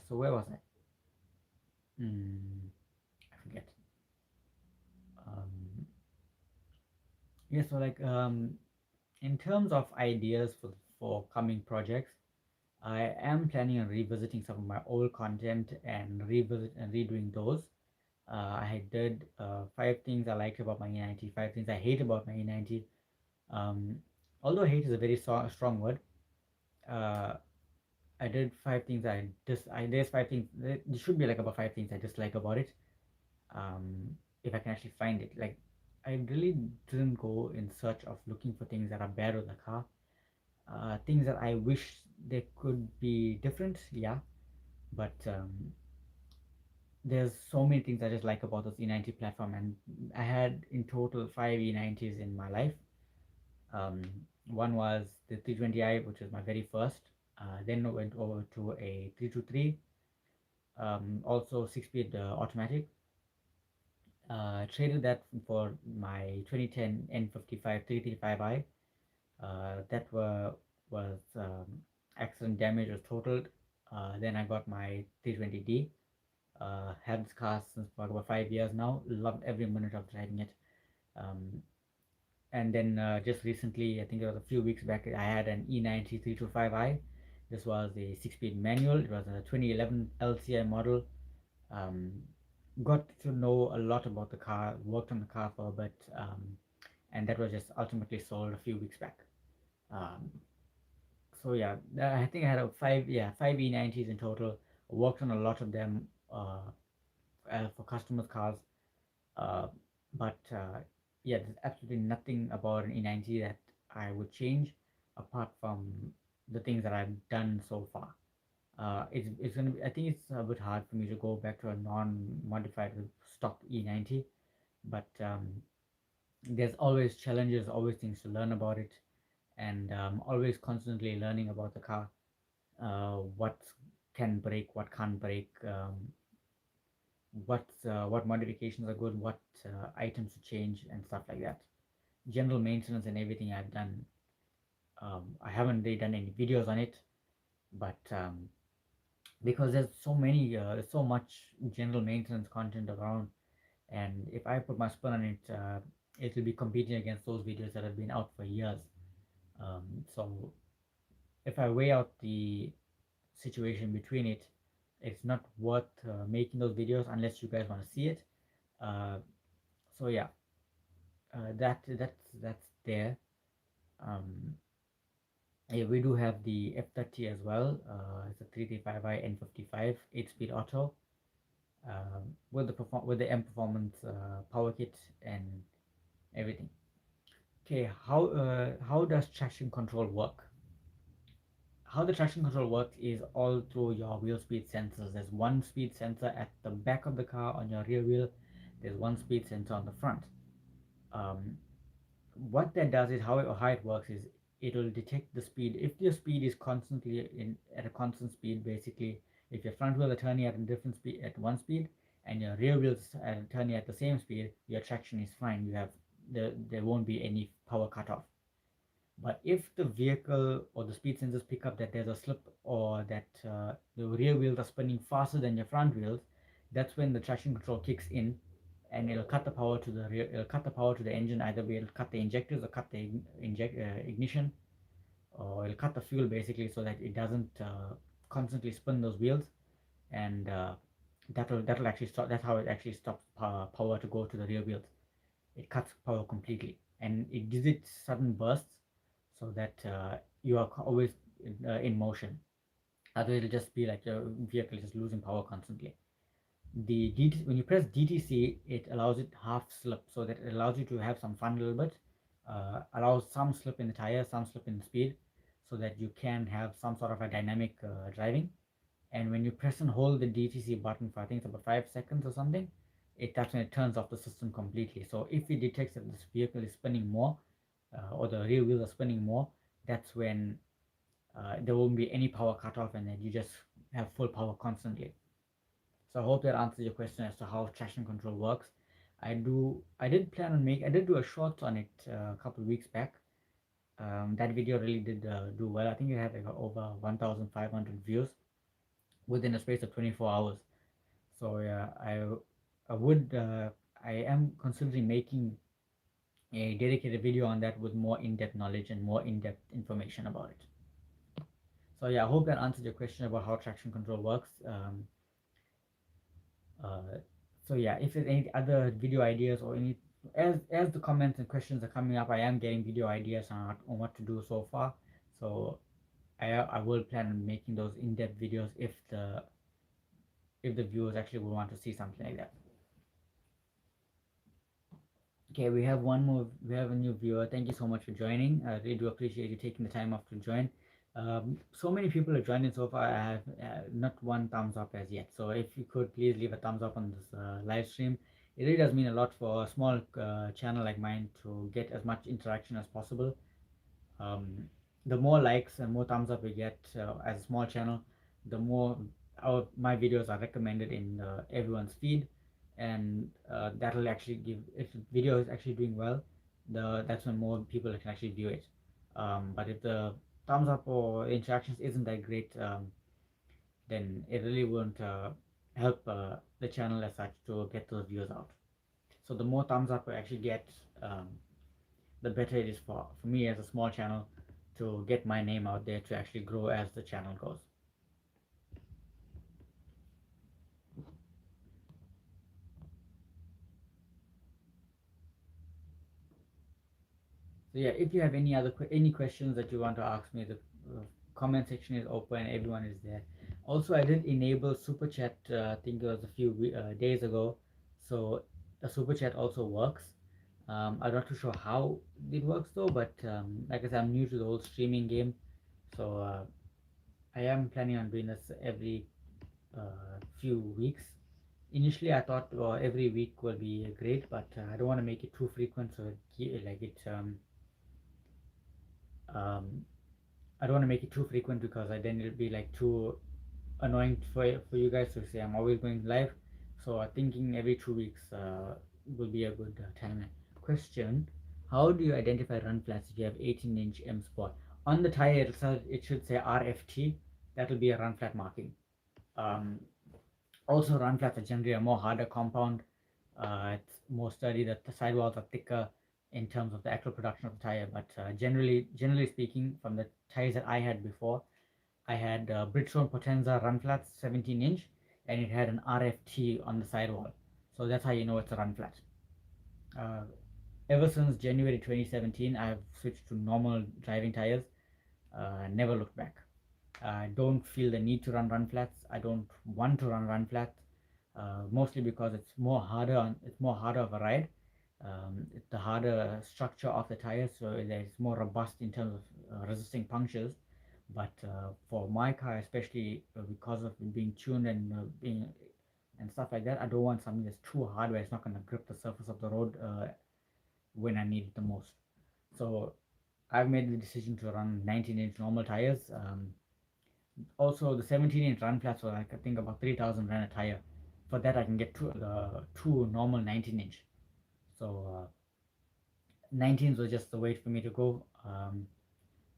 So where was I? I forget. Um, yeah, so like in terms of ideas for coming projects, I am planning on revisiting some of my old content and redoing those. I did 5 things I liked about my E90, 5 things I hate about my E90. Um, Although hate is a very strong word, uh, I did 5 things I just I there's 5 things. There should be like about 5 things I dislike about it. If I can actually find it, like I really didn't go in search of looking for things that are bad with the car. Things that I wish they could be different, yeah, but there's so many things I just like about this E90 platform, and I had in total 5 E90s in my life. Um, One was the 320i, which was my very first. Then I went over to a 323, also 6-speed automatic. Traded that for my 2010 N55 335i. That was accident damage was totaled. Then I got my 320D. Had this car since for about 5 years now. Loved every minute of driving it. Um, and then just recently, I think it was a few weeks back, I had an E90 325i. This was a 6-speed manual. It was a 2011 LCI model. Um, Got to know a lot about the car, worked on the car for a bit, and that was just ultimately sold a few weeks back. Um, so yeah, I think I had five E90s in total. Worked on a lot of them for customers' cars. Uh, but Yeah, there's absolutely nothing about an E90 that I would change apart from the things that I've done so far. It's gonna be, I think it's a bit hard for me to go back to a non-modified stock E90, but there's always challenges, always things to learn about it, and always constantly learning about the car, what can break, what can't break, what modifications are good, what items to change, and stuff like that. General maintenance and everything I've done. I haven't really done any videos on it, but because there's so much general maintenance content around, and if I put my spin on it, it will be competing against those videos that have been out for years. So if I weigh out the situation between it, it's not worth making those videos unless you guys want to see it. Uh, so yeah, that's there. Um, yeah, we do have the F30 as well. It's a 335i N55 8-speed auto, with the M performance power kit and everything. Okay, how does traction control work? How the traction control works is all through your wheel speed sensors. There's one speed sensor at the back of the car on your rear wheel. There's one speed sensor on the front. Um, what that does is how it works is it'll detect the speed. If your speed is constantly in at a constant speed, basically, if your front wheel are turning at a different speed at one speed and your rear wheels are turning at the same speed, your traction is fine. There won't be any power cutoff. But if the vehicle or the speed sensors pick up that there's a slip, or that the rear wheels are spinning faster than your front wheels, that's when the traction control kicks in, and it'll cut the power to the rear. It'll cut the power to the engine. Either way, it'll cut the injectors or cut the ignition, or it'll cut the fuel basically, so that it doesn't constantly spin those wheels, and that'll actually stop. That's how it actually stops power to go to the rear wheels. It cuts power completely, and it gives it sudden bursts so that you are always in motion. Otherwise, it'll just be like your vehicle is just losing power constantly. When you press DTC, it allows it half slip, so that it allows you to have some fun a little bit. Allows some slip in the tire, some slip in the speed, so that you can have some sort of a dynamic driving. And when you press and hold the DTC button for, I think it's about 5 seconds or something, that's when it turns off the system completely. So if it detects that this vehicle is spinning more, or the rear wheels are spinning more, that's when there won't be any power cutoff, and then you just have full power constantly. So I hope that answers your question as to how traction control works. I did do a short on it a couple of weeks back. That video really did do well. I think it had like over 1,500 views within a space of 24 hours. So yeah, I would I am considering making a dedicated video on that with more in-depth knowledge and more in-depth information about it. So yeah, I hope that answers your question about how traction control works. Uh, So yeah, if there's any other video ideas or any, as the comments and questions are coming up, I am getting video ideas on what to do so far. So I will plan on making those in-depth videos if the viewers actually will want to see something like that. Okay, we have one more. We have a new viewer. Thank you so much for joining. I really do appreciate you taking the time off to join. So many people have joined in so far. I have not one thumbs up as yet. So if you could please leave a thumbs up on this live stream, it really does mean a lot for a small channel like mine to get as much interaction as possible. um, the more likes and more thumbs up we get as a small channel, the more my videos are recommended in everyone's feed, and that'll actually give, if the video is actually doing well, that's when more people can actually view it. But if the thumbs up or interactions isn't that great, then it really won't help the channel as such to get those views out. So the more thumbs up we actually get, um, the better it is for me as a small channel to get my name out there to actually grow as the channel goes. So yeah, if you have any other any questions that you want to ask me, the comment section is open. Everyone is there. Also, I did enable super chat. I think it was a few days ago. So a super chat also works. I'm not too sure how it works though, but like I said, I'm new to the whole streaming game, so I am planning on doing this every few weeks. Initially, I thought every week will be great, but I don't want to make it too frequent. So like it, um, I don't want to make it too frequent because then it'll be like too annoying for you guys to say I'm always going live. So I'm thinking every 2 weeks will be a good timeline. Question: how do you identify run flats if you have 18-inch M Sport on the tire itself? It should say RFT. That will be a run flat marking. Um, Also, run flats are generally a more harder compound. It's more sturdy. The sidewalls are thicker in terms of the actual production of the tire. But generally speaking, from the tires that I had before, I had Bridgestone Potenza run flats, 17-inch, and it had an RFT on the sidewall. So that's how you know it's a run flat. Uh, Ever since January 2017, I have switched to normal driving tires. Never looked back. I don't feel the need to run flats. I don't want to run flats, mostly because it's more harder of a ride. It's the harder structure of the tires, so it's more robust in terms of resisting punctures. But for my car, especially because of it being tuned and being and stuff like that, I don't want something that's too hard where it's not going to grip the surface of the road when I need it the most. So I've made the decision to run 19-inch normal tires. Also, the 17-inch run flats were like I think about 3,000 rand a tire. For that, I can get two normal 19-inch. So 19s was just the way for me to go.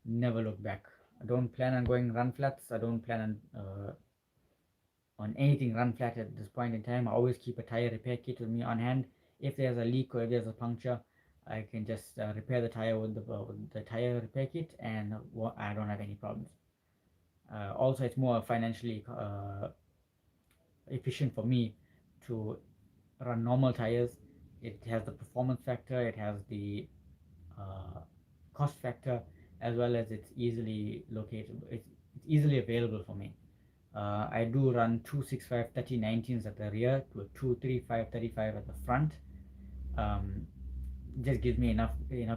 Never look back. I don't plan on going run flats. I don't plan on anything run flat at this point in time. I always keep a tire repair kit with me on hand. If there's a leak or if there's a puncture, I can just repair the tire with the tire repair kit, and I don't have any problems. Also, it's more financially efficient for me to run normal tires. It has the performance factor, it has the uh, cost factor, as well as it's easily located. It's easily available for me. I do run 265 3019s at the rear to a 235 35 at the front. Um, just gives me enough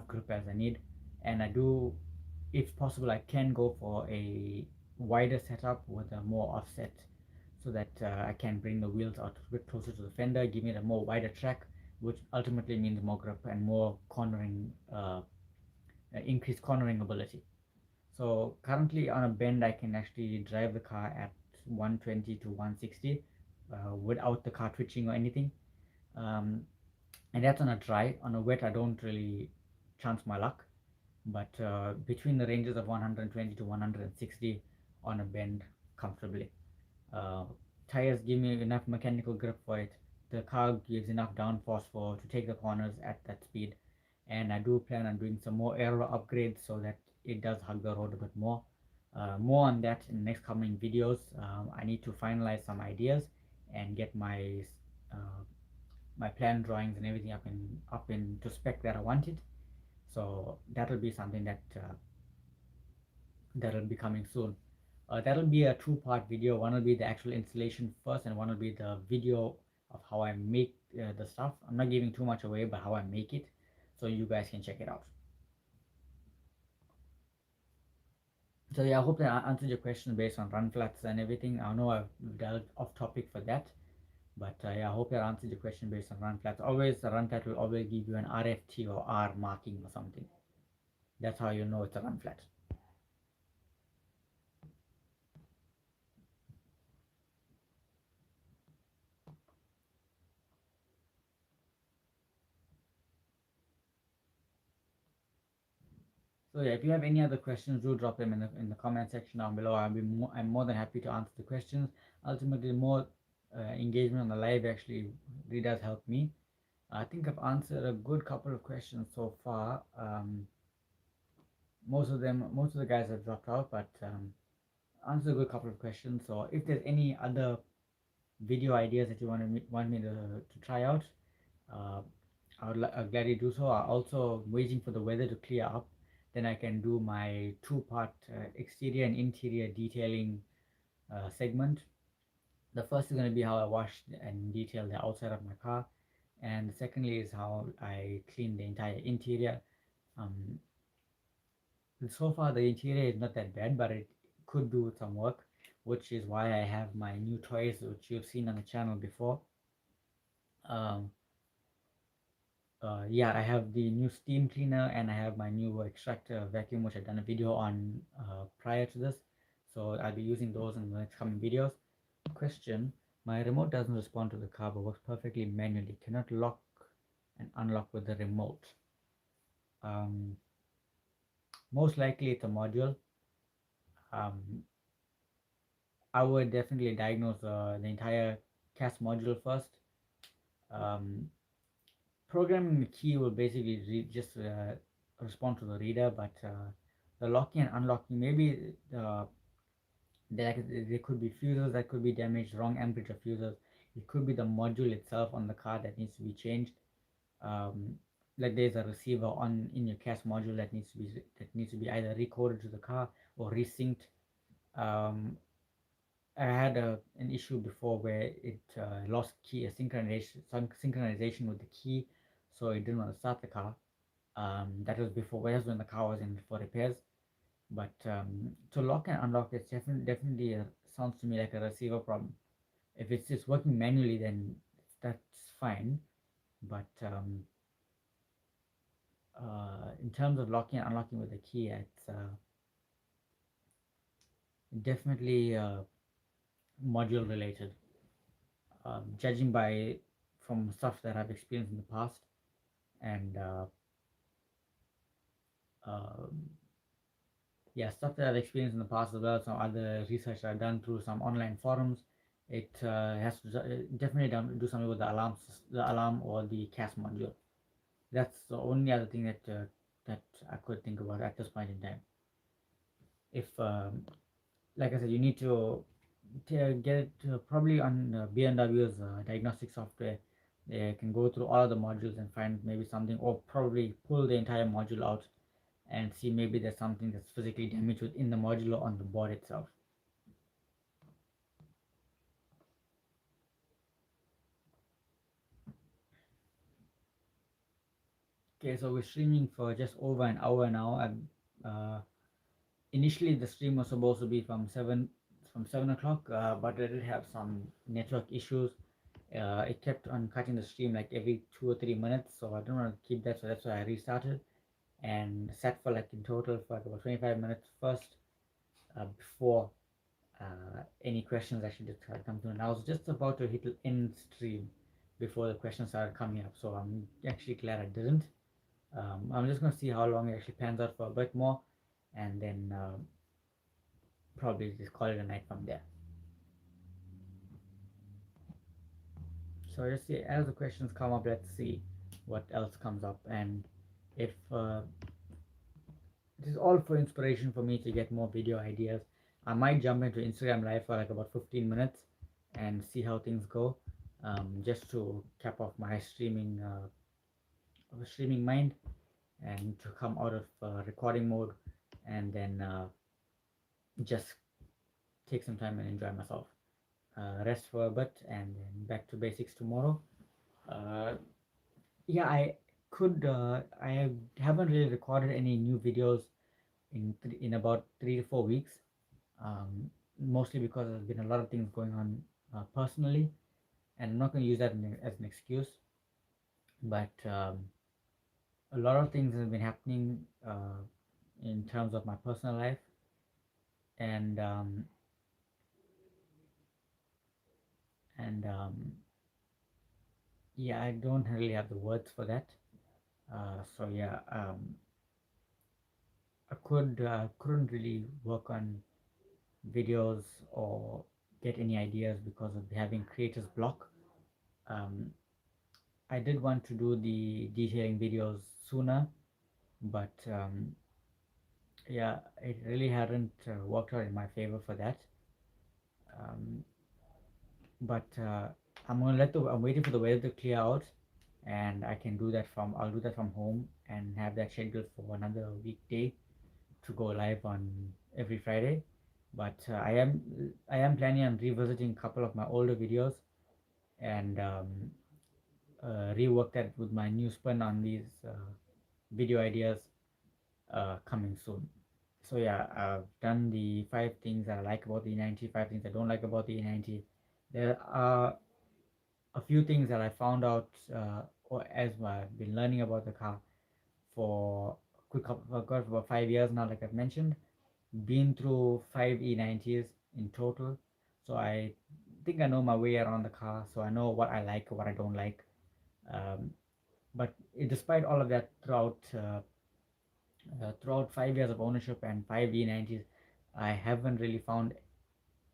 grip as I need, and I do, if possible, I can go for a wider setup with a more offset, so that I can bring the wheels out a bit closer to the fender, give it a more wider track, which ultimately means more grip and more cornering, increased cornering ability. So currently on a bend, I can actually drive the car at 120 to 160 without the car twitching or anything. Um, and that's on a dry. On a wet, I don't really chance my luck, but between the ranges of 120 to 160 on a bend comfortably. Uh, Tires give me enough mechanical grip for it. The car gives enough downforce for to take the corners at that speed, and I do plan on doing some more aero upgrades so that it does hug the road a bit more. More on that in next coming videos. I need to finalize some ideas and get my my plan drawings and everything up into spec that I wanted. So that'll be something that'll be coming soon. That'll be a two-part video. One will be the actual installation first, and one will be the video of how I make the stuff. I'm not giving too much away, but how I make it, so you guys can check it out. So yeah, I hope that I answered your question based on run flats and everything. I know I've delved off topic for that, but yeah, I hope that answered your question based on run flats. Always, the run flat will always give you an RFT or R marking or something. That's how you know it's a run flat. So yeah, if you have any other questions, do drop them in the comment section down below. I'm more than happy to answer the questions. Ultimately, more engagement on the live actually really does help me. I think I've answered a good couple of questions so far. Most of the guys have dropped out, but answered a good couple of questions. So if there's any other video ideas that you want me to try out, uh, I'll gladly do so. I'm also waiting for the weather to clear up. Then I can do my two-part exterior and interior detailing segment. The first is going to be how I wash and detail the outside of my car, and secondly is how I clean the entire interior. Um, so far, the interior is not that bad, but it could do with some work, which is why I have my new toys, which you've seen on the channel before. Um, yeah, I have the new steam cleaner and I have my new extractor vacuum, which I've done a video on prior to this. So I'll be using those in the next coming videos. Question: my remote doesn't respond to the car but works perfectly manually. Cannot lock and unlock with the remote. Um, Most likely it's a module. Um, I would definitely diagnose the entire CAS module first. Um, Programming the key will basically just respond to the reader, but the locking and unlocking, maybe there could be fuses that could be damaged, wrong amperage of fuses. It could be the module itself on the car that needs to be changed. Um, like there's a receiver on in your CAS module that needs to be either recoded to the car or resynced. Um, I had an issue before where it lost key synchronization with the key, so it didn't want to start the car. That was before, whereas when the car was in for repairs. But to lock and unlock, it's definitely sounds to me like a receiver problem. If it's just working manually, then that's fine. But in terms of locking and unlocking with the key, it's definitely module related. Judging by from stuff that I've experienced in the past, and um yeah, stuff that I've experienced in the past as well, some other research I've done through some online forums, it has to definitely do something with the alarm or the CAS module. That's the only other thing that I could think about at this point in time. If like I said, you need to get it probably on BMW's diagnostic software. They can go through all of the modules and find maybe something, or probably pull the entire module out and see maybe there's something that's physically damaged within the module or on the board itself. Okay, so we're streaming for just over an hour now. And initially the stream was supposed to be from 7 o'clock, but I did have some network issues. It kept on cutting the stream like every 2 or 3 minutes, so I don't want to keep that. So that's why I restarted and sat for like in total for like about 25 minutes first, before any questions actually did come through. And I was just about to hit end stream before the questions started coming up, so I'm actually glad I didn't. I'm just gonna see how long it actually pans out for a bit more, and then probably just call it a night from there. So just see as the questions come up, let's see what else comes up, and if it is all for inspiration for me to get more video ideas. I might jump into Instagram live for like about 15 minutes and see how things go. just to cap off my streaming mind, and to come out of recording mode, and then just take some time and enjoy myself, rest for a bit, and then back to basics tomorrow. uh, yeah, I haven't really recorded any new videos in about 3 to 4 weeks, mostly because there's been a lot of things going on personally, and I'm not going to use that as an excuse, but a lot of things have been happening in terms of my personal life, and and yeah, I don't really have the words for that. So yeah, couldn't really work on videos or get any ideas because of having creator's block. um, I did want to do the detailing videos sooner, but yeah, it really hadn't worked out in my favor for that. Um, but I'm waiting for the weather to clear out, and I'll do that from home and have that scheduled for another weekday to go live on every Friday. But I am planning on revisiting a couple of my older videos, and rework that with my new spin on these video ideas coming soon. So yeah, I've done the 5 things I like about the E90, 5 things I don't like about the E90. There are a few things that I found out, or as I've been learning about the car for for about 5 years now, like I've mentioned, been through 5 E90s in total. So I think I know my way around the car, so I know what I like, what I don't like. Um, but despite all of that, throughout 5 years of ownership and 5 E90s, I haven't really found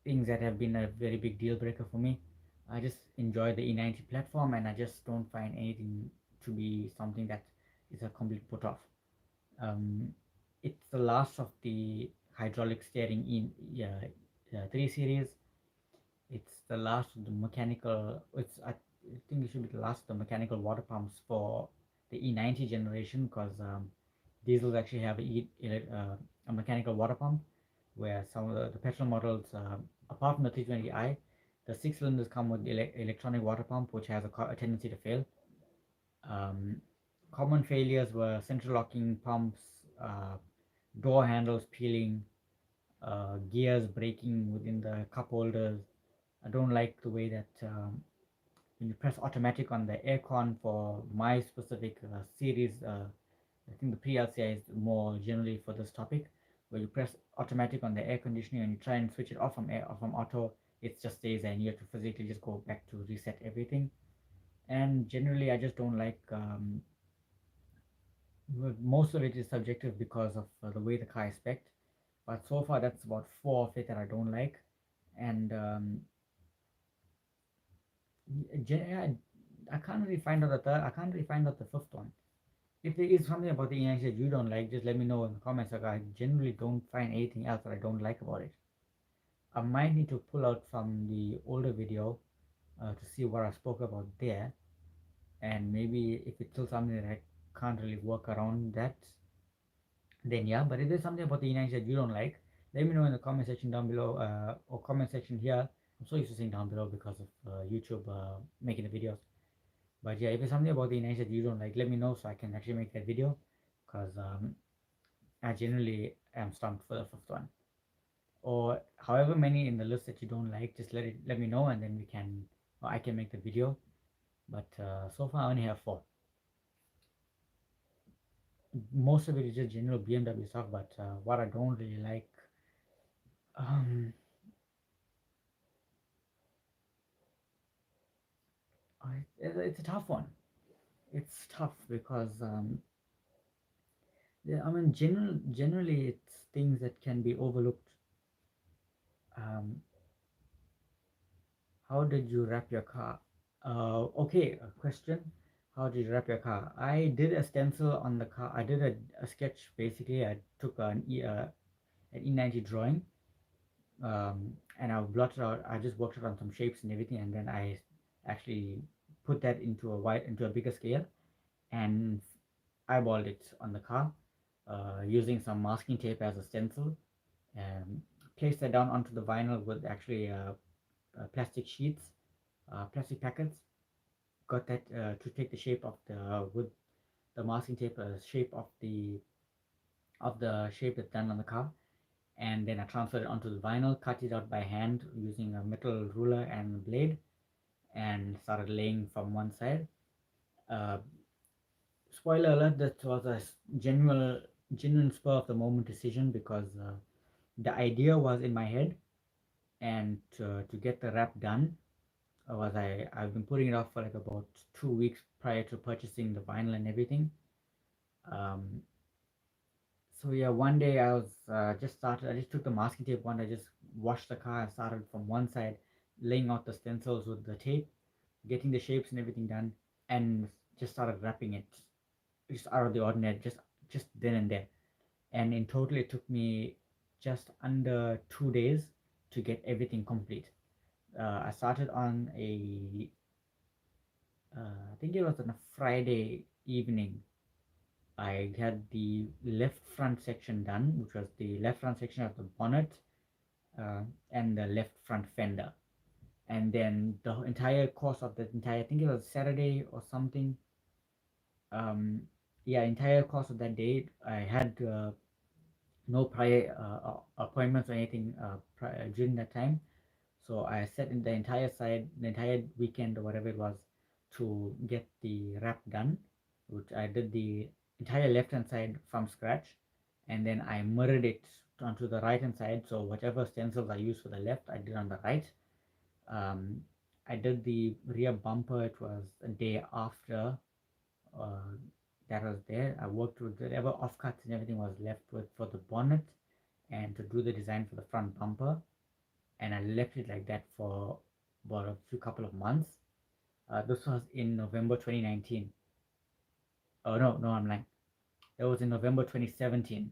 things that have been a very big deal breaker for me. I just enjoy the E90 platform, and I just don't find anything to be something that is a complete put off. Um, it's the last of the hydraulic steering in 3 series. It's the last of the mechanical. I think it should be the last of the mechanical water pumps for the E90 generation, because diesels actually have a mechanical water pump, where some of the petrol models, apart from the 320i, the six cylinders come with the electronic water pump, which has a tendency to fail. Um, Common failures were central locking pumps, door handles peeling, gears breaking within the cup holders. I don't like the way that when you press automatic on the aircon for my specific series, I think the pre-LCI is more generally for this topic, where you press automatic on the air conditioning and you try and switch it off from air or from auto, it just stays there and you have to physically just go back to reset everything. And generally, I just don't like. Most of it is subjective because of the way the car is spec'd. But so far, that's about four of it that I don't like, and yeah, I can't really find out the third. I can't really find out the fifth one. If there is something about the E90 that you don't like, just let me know in the comments. Like, I generally don't find anything else that I don't like about it. I might need to pull out from the older video to see what I spoke about there, and maybe if it's still something that I can't really work around that, then yeah. But if there's something about the E90 that you don't like, let me know in the comment section down below, or comment section here. I'm so used to saying down below because of YouTube making the videos. But yeah, if there's something about the E90 that you don't like, let me know so I can actually make that video. Because I generally am stumped for the fifth one. Or however many in the list that you don't like, just let me know, and then or I can make the video. But so far I only have 4. Most of it is just general BMW stuff. But what I don't really like, um, it's a tough one. It's tough because yeah, I mean, generally it's things that can be overlooked. Um, how did you wrap your car? Okay, a question. How did you wrap your car? I did a stencil on the car. I did a sketch basically. I took an E90 drawing, and I blotted out. I just worked it on some shapes and everything, and then I actually put that into a bigger scale and eyeballed it on the car using some masking tape as a stencil. Um, Placed that down onto the vinyl with actually plastic sheets, plastic packets. Got that to take the shape of with the masking tape, shape of the shape that's done on the car, and then I transferred it onto the vinyl, cut it out by hand using a metal ruler and blade, and started laying from one side. Uh, Spoiler alert: that was a genuine spur of the moment decision because the idea was in my head, and to get the wrap done was I've been putting it off for like about 2 weeks prior to purchasing the vinyl and everything. Um, so yeah, one day I was just started. I just took the masking tape one. I just washed the car and started from one side, laying out the stencils with the tape, getting the shapes and everything done, and just started wrapping it. Just out of the ordinary, just then and there. And in total, it took me just under 2 days to get everything complete. I started on I think it was on a Friday evening. I had the left front section done, which was the left front section of the bonnet and the left front fender. And then the entire course of the entire, I think it was Saturday or something. Um, yeah, entire course of that day, I had no prior appointments or anything during that time. So I set in the entire side, the entire weekend or whatever it was, to get the wrap done, which I did the entire left hand side from scratch, and then I mirrored it onto the right hand side. So whatever stencils I used for the left, I did on the right. Um, I did the rear bumper. It was a day after uh, that was there. I worked with whatever offcuts and everything was left with for the bonnet and to do the design for the front bumper, and I left it like that for about a few couple of months. This was in November 2019. Oh no, I'm lying. That was in November 2017.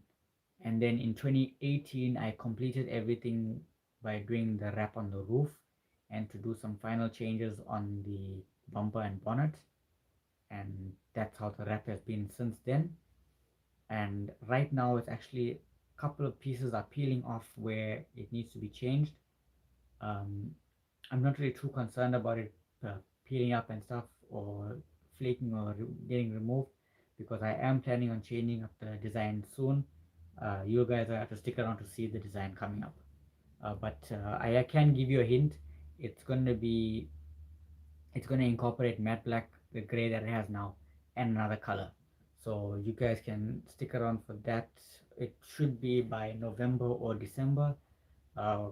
And then in 2018, I completed everything by doing the wrap on the roof and to do some final changes on the bumper and bonnet. And that's how the wrap has been since then. And right now, it's actually a couple of pieces are peeling off where it needs to be changed. Um, I'm not really too concerned about it peeling up and stuff or flaking or getting removed because I am planning on changing up the design soon. You guys have to stick around to see the design coming up. But I can give you a hint. It's going to be it's going to incorporate matte black, the gray that it has now, and another color. So you guys can stick around for that. It should be by November or December. Uh,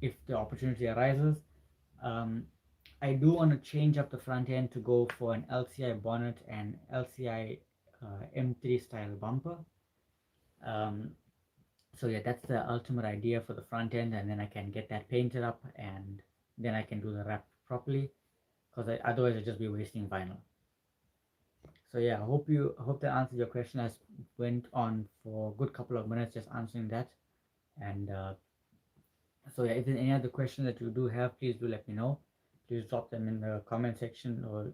if the opportunity arises. Um, I do want to change up the front end to go for an LCI bonnet and LCI M3 style bumper. Um, so yeah, that's the ultimate idea for the front end, and then I can get that painted up, and then I can do the wrap properly. Because otherwise, I'd just be wasting vinyl. So yeah, I hope that answers your question. I went on for a good couple of minutes just answering that, and so yeah, if there's any other questions that you do have, please do let me know. Please drop them in the comment section or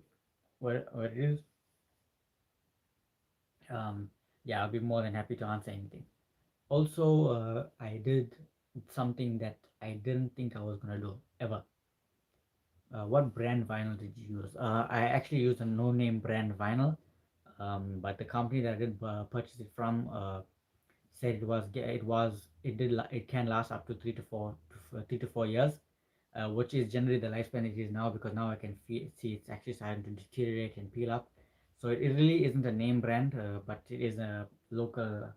where it is. Um, yeah, I'll be more than happy to answer anything. Also, I did something that I didn't think I was gonna do ever. What brand vinyl did you use? I actually used a no-name brand vinyl, but the company that I did purchase it from said it can last up to 3 to 4 years, which is generally the lifespan it is now because now I can see it's actually starting to deteriorate and peel up. So it really isn't a name brand, but it is a local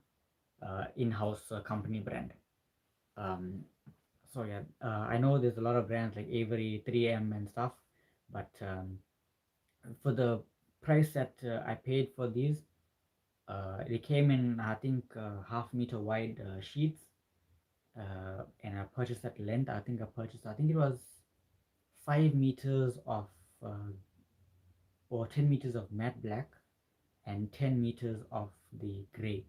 in-house company brand. Um, so yeah, I know there's a lot of brands like Avery, 3M, and stuff, but for the price that I paid for these, they came in I think half meter wide sheets, and I purchased that length. I think it was 5 meters of uh, or 10 meters of matte black and 10 meters of the gray,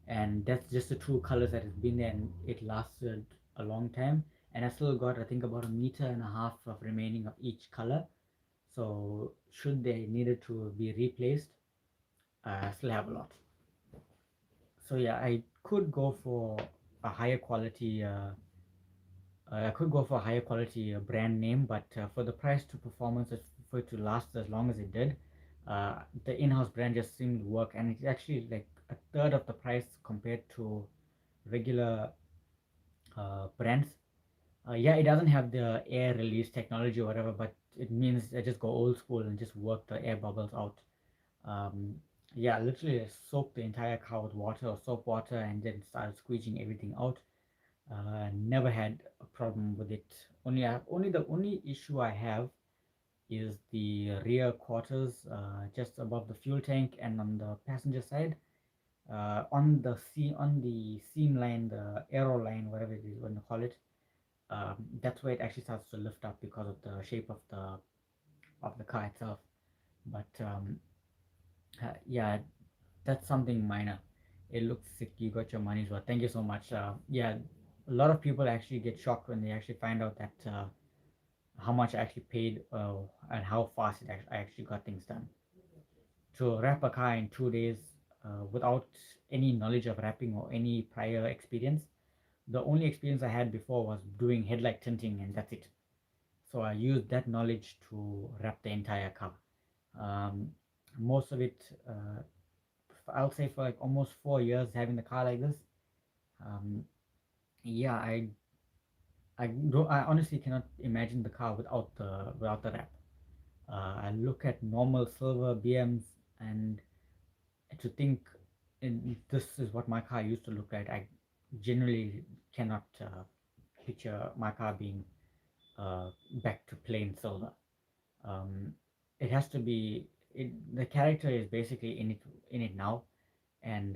and that's just the two colors that has been there, and it lasted a long time. and I still got, I think, about a meter and a half of remaining of each color. So should they needed to be replaced, I still have a lot. So yeah, I could go for a higher quality. I could go for a higher quality brand name, but for the price to performance, for it to last as long as it did, the in-house brand just seemed to work, and it's actually like a third of the price compared to regular brands. Yeah, it doesn't have the air release technology or whatever, but it means I just go old school and just work the air bubbles out. Um, yeah, literally I soaked the entire car with water or soap water and then started squeezing everything out. Never had a problem with it. Only the only issue I have is the rear quarters, just above the fuel tank and on the passenger side, on the seam line, the aero line, whatever it is when you call it. That's where it actually starts to lift up because of the shape of the car itself. But yeah, that's something minor. It looks sick. You got your money's worth. Thank you so much. Yeah, a lot of people actually get shocked when they actually find out that how much I actually paid and how fast I actually got things done. To wrap a car in 2 days without any knowledge of wrapping or any prior experience. The only experience I had before was doing headlight tinting, and that's it. So I used that knowledge to wrap the entire car. Um, Most of it, I'll say, for like almost 4 years having the car like this. Um, yeah, I honestly cannot imagine the car without the wrap. I look at normal silver BMs and to think this is what my car used to look like. I generally cannot picture my car being uh, back to plain silver. Um, it has to be. The character is basically in it now, and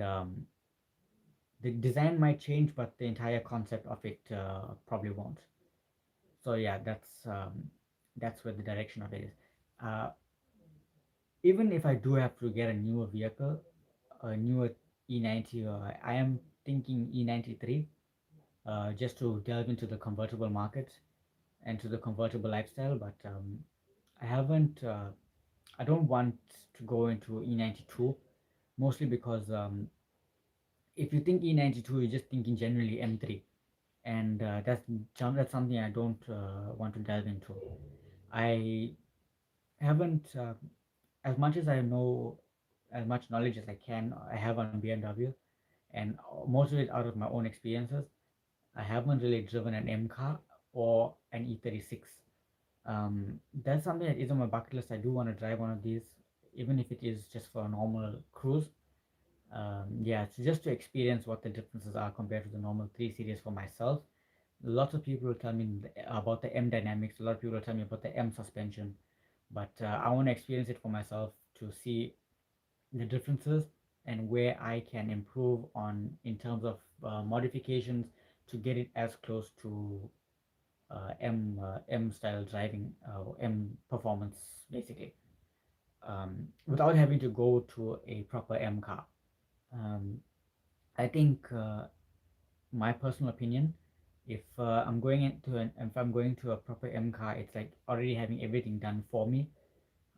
the design might change, but the entire concept of it probably won't. So yeah, that's where the direction of it is. Uh, Even if I do have to get a newer vehicle, a newer E90, or I am thinking E93, just to delve into the convertible market and to the convertible lifestyle. But I haven't. I don't want to go into E92, mostly because if you think E92, you're just thinking generally M3, and that's something I don't want to delve into. I haven't, as much as I know, as much knowledge as I can, I have on BMW, and most of it out of my own experiences. I haven't really driven an M car or an E36. That's something that is on my bucket list. I do want to drive one of these, even if it is just for a normal cruise. Yeah, so just to experience what the differences are compared to the normal 3 Series for myself. Lots of people will tell me about the M dynamics. A lot of people will tell me about the M suspension, but I want to experience it for myself to see the differences and where I can improve on in terms of modifications to get it as close to M style driving, M performance basically, without having to go to a proper M car. Um, I think my personal opinion, if I'm going to a proper M car, it's like already having everything done for me,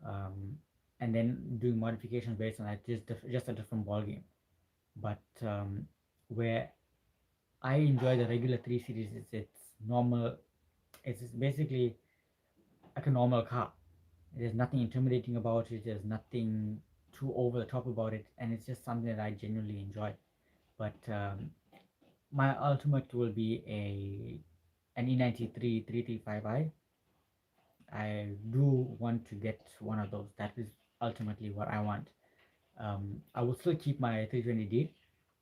um, and then doing modifications based on that, just a different ball game. But where I enjoy the regular 3 Series, it's normal. It's basically like a normal car. There's nothing intimidating about it. There's nothing too over the top about it, and it's just something that I genuinely enjoy. But my ultimate will be an E93 335i. I do want to get one of those. That is ultimately what I want. I will still keep my 320D,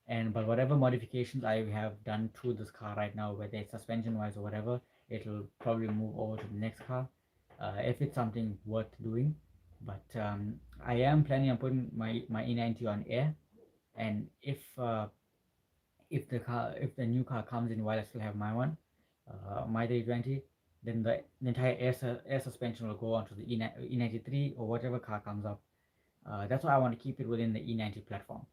and but whatever modifications I have done to this car right now, whether it's suspension wise or whatever, it'll probably move over to the next car, if it's something worth doing. But I am planning on putting my E90 on air, and if the new car comes in while I still have my one, my 320, then the entire air suspension will go onto the E93 or whatever car comes up. That's why I want to keep it within the E90 platform.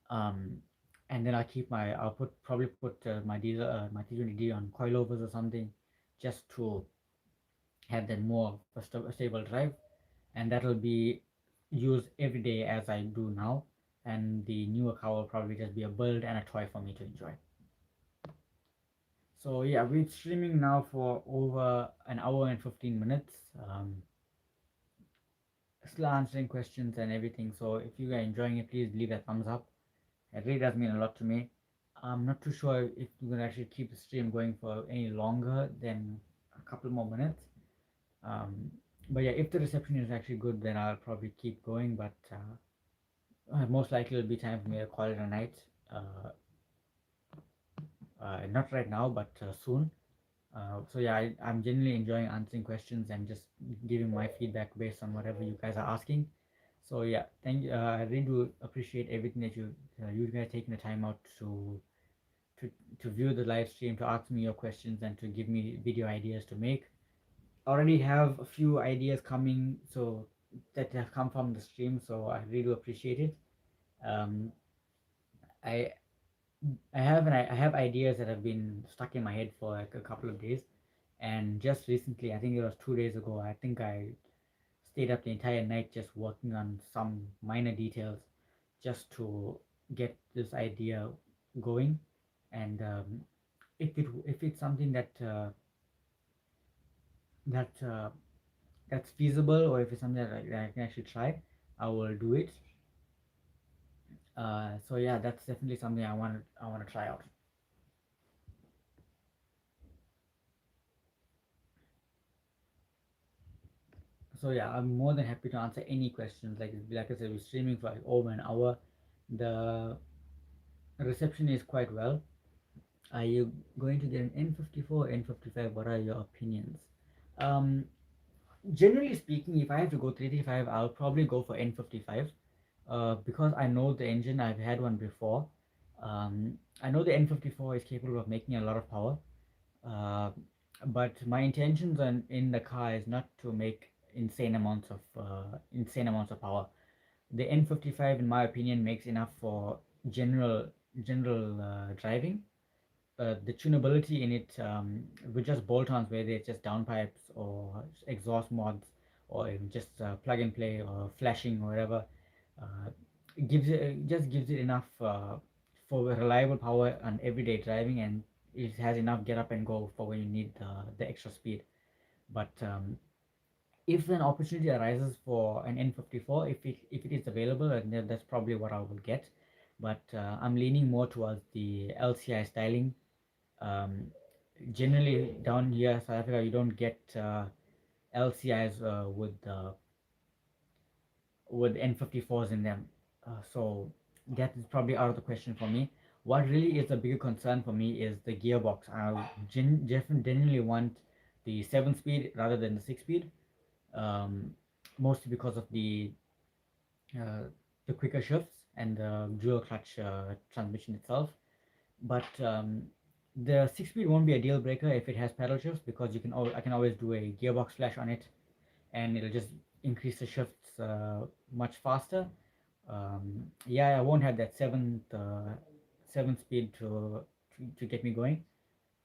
Um, and then I'll probably put my T20D on coilovers or something, just to have that more of a stable drive, and that'll be used every day as I do now. And the newer car will probably just be a build and a toy for me to enjoy. So yeah, we're streaming now for over an hour and 15 minutes. Still answering questions and everything. So if you are enjoying it, please leave a thumbs up. It really does mean a lot to me. I'm not too sure if we're gonna actually keep the stream going for any longer than a couple more minutes. Um, but yeah, if the reception is actually good, then I'll probably keep going. But most likely it'll be time for me to call it a night. Uh, not right now, but soon. So yeah, I'm genuinely enjoying answering questions and just giving my feedback based on whatever you guys are asking. So yeah, thank you. I really do appreciate everything that you guys taking the time out to to view the live stream, to ask me your questions, and to give me video ideas to make. I already have a few ideas coming, so that have come from the stream. So I really do appreciate it. Um, I I have ideas that have been stuck in my head for like a couple of days, and just recently, I think it was 2 days ago, I think I stayed up the entire night just working on some minor details just to get this idea going. And if it's something that that's feasible, or if it's something that I can actually try, I will do it. So yeah, that's definitely something I want to try out. So yeah, I'm more than happy to answer any questions. Like I said, we're streaming for like over an hour. The reception is quite well. Are you going to get an N54 or N55? What are your opinions? Um, Generally speaking, if I have to go 335, I'll probably go for N55. Because I know the engine. I've had one before. I know the N54 is capable of making a lot of power. Uh, but my intentions in the car is not to make insane amounts of power. The N55, in my opinion, makes enough for general general driving. The tunability in it, with just bolt-ons, where they're just downpipes or exhaust mods, or even just plug and play or flashing or whatever, uh, gives it enough for reliable power on everyday driving, and it has enough get up and go for when you need the extra speed. But if an opportunity arises for an N54, if it is available, then that's probably what I will get. But I'm leaning more towards the LCI styling. um, Generally down here South Africa, you don't get LCIs with N54s in them. So that is probably out of the question for me. What really is a bigger concern for me is the gearbox. I genuinely want the 7 speed rather than the 6 speed, um, mostly because of uh, the quicker shifts and the dual clutch transmission itself. But the 6 speed won't be a deal breaker if it has pedal shifts, because I can always do a gearbox flash on it, and it'll just increase the shifts much faster. Yeah, I won't have that 7 speed to get me going,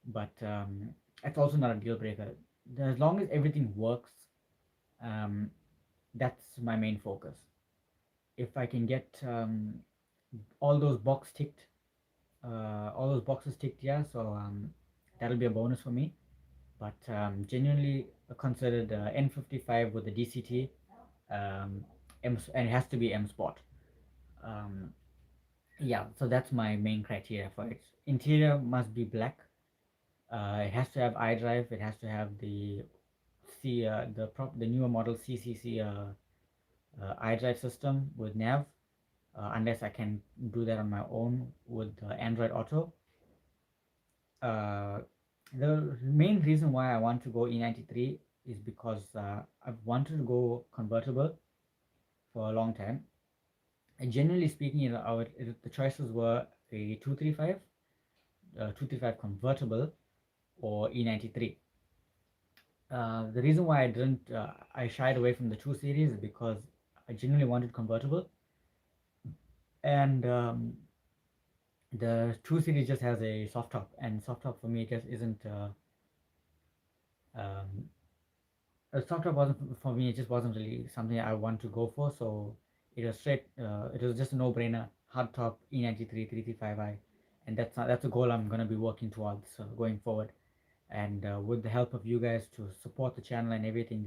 but it's also not a deal breaker. As long as everything works, um, that's my main focus. If I can get all those box ticked, all those boxes ticked, yeah. So that'll be a bonus for me. But genuinely consider the N55 with the DCT, and it has to be M Sport. Um, yeah, so that's my main criteria for it. Interior must be black. It has to have iDrive. It has to have the newer model CCC iDrive system with nav. Unless I can do that on my own with Android Auto. Uh, the main reason why I want to go E93 is because I've wanted to go convertible for a long time. And generally speaking, the choices were a 235 convertible, or E93. The reason why I shied away from the 2 series is because I genuinely wanted convertible, and The 2 Series just has a soft top, and soft top for me just isn't. Um, a soft top wasn't for me. It just wasn't really something I want to go for. So it was straight. It was just a no-brainer. Hard top E93 335i, and that's a goal I'm gonna be working towards going forward. And with the help of you guys to support the channel and everything,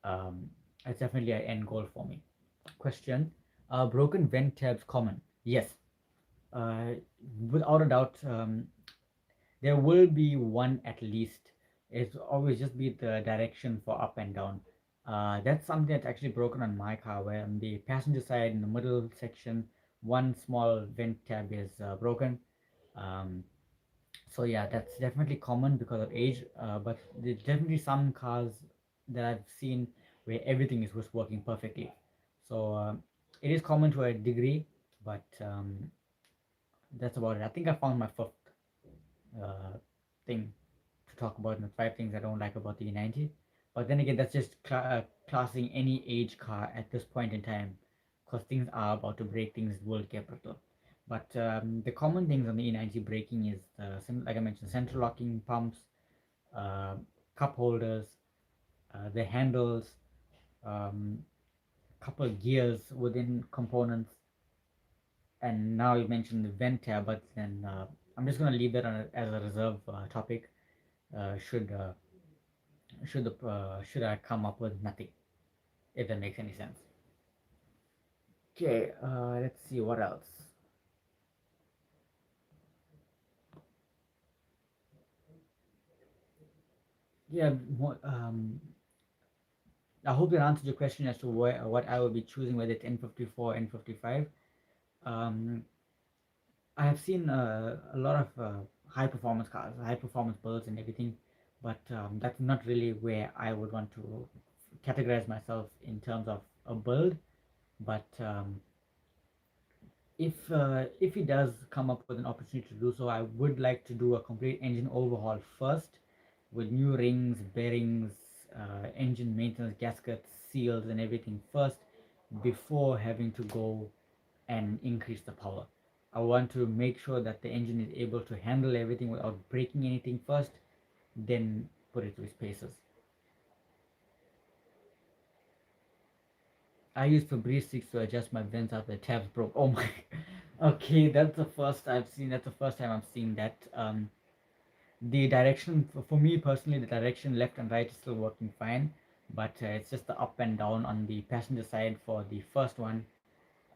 um, that's definitely an end goal for me. Question: broken vent tabs common? Yes, uh, without a doubt. There will be one at least. It's always just be the direction for up and down. That's something that's actually broken on my car, where on the passenger side in the middle section, one small vent tab is broken. Um, so yeah, that's definitely common because of age. But there's definitely some cars that I've seen where everything is just working perfectly. So it is common to a degree, but that's about it. I think I found my fifth thing to talk about in the 5 things I don't like about the E90. But then again, that's just classing any age car at this point in time, because things are about to break, things will get brittle. But the common things on the E90 braking is, like I mentioned, central locking pumps, uh, cup holders, the handles, um, couple gears within components, and now you mentioned the vent tab, but then I'm just going to leave that as a reserve topic. Should should I come up with nothing, if that makes any sense. Okay, let's see what else. Yeah, I hope that answered your question as to what I will be choosing, whether it's N54, N55. Um, I have seen a lot of high performance cars, high performance builds, and everything, but that's not really where I would want to categorize myself in terms of a build. But if he does come up with an opportunity to do so, I would like to do a complete engine overhaul first, with new rings, bearings, engine maintenance, gaskets, seals, and everything first, before having to go and increase the power. I want to make sure that the engine is able to handle everything without breaking anything first, then put it to its paces. I used Febreze sticks to adjust my vents after the tabs broke. Oh my. Okay, that's the first I've seen. That's the first time I'm seeing that. The direction for me personally, the direction left and right is still working fine, but it's just the up and down on the passenger side for the first one.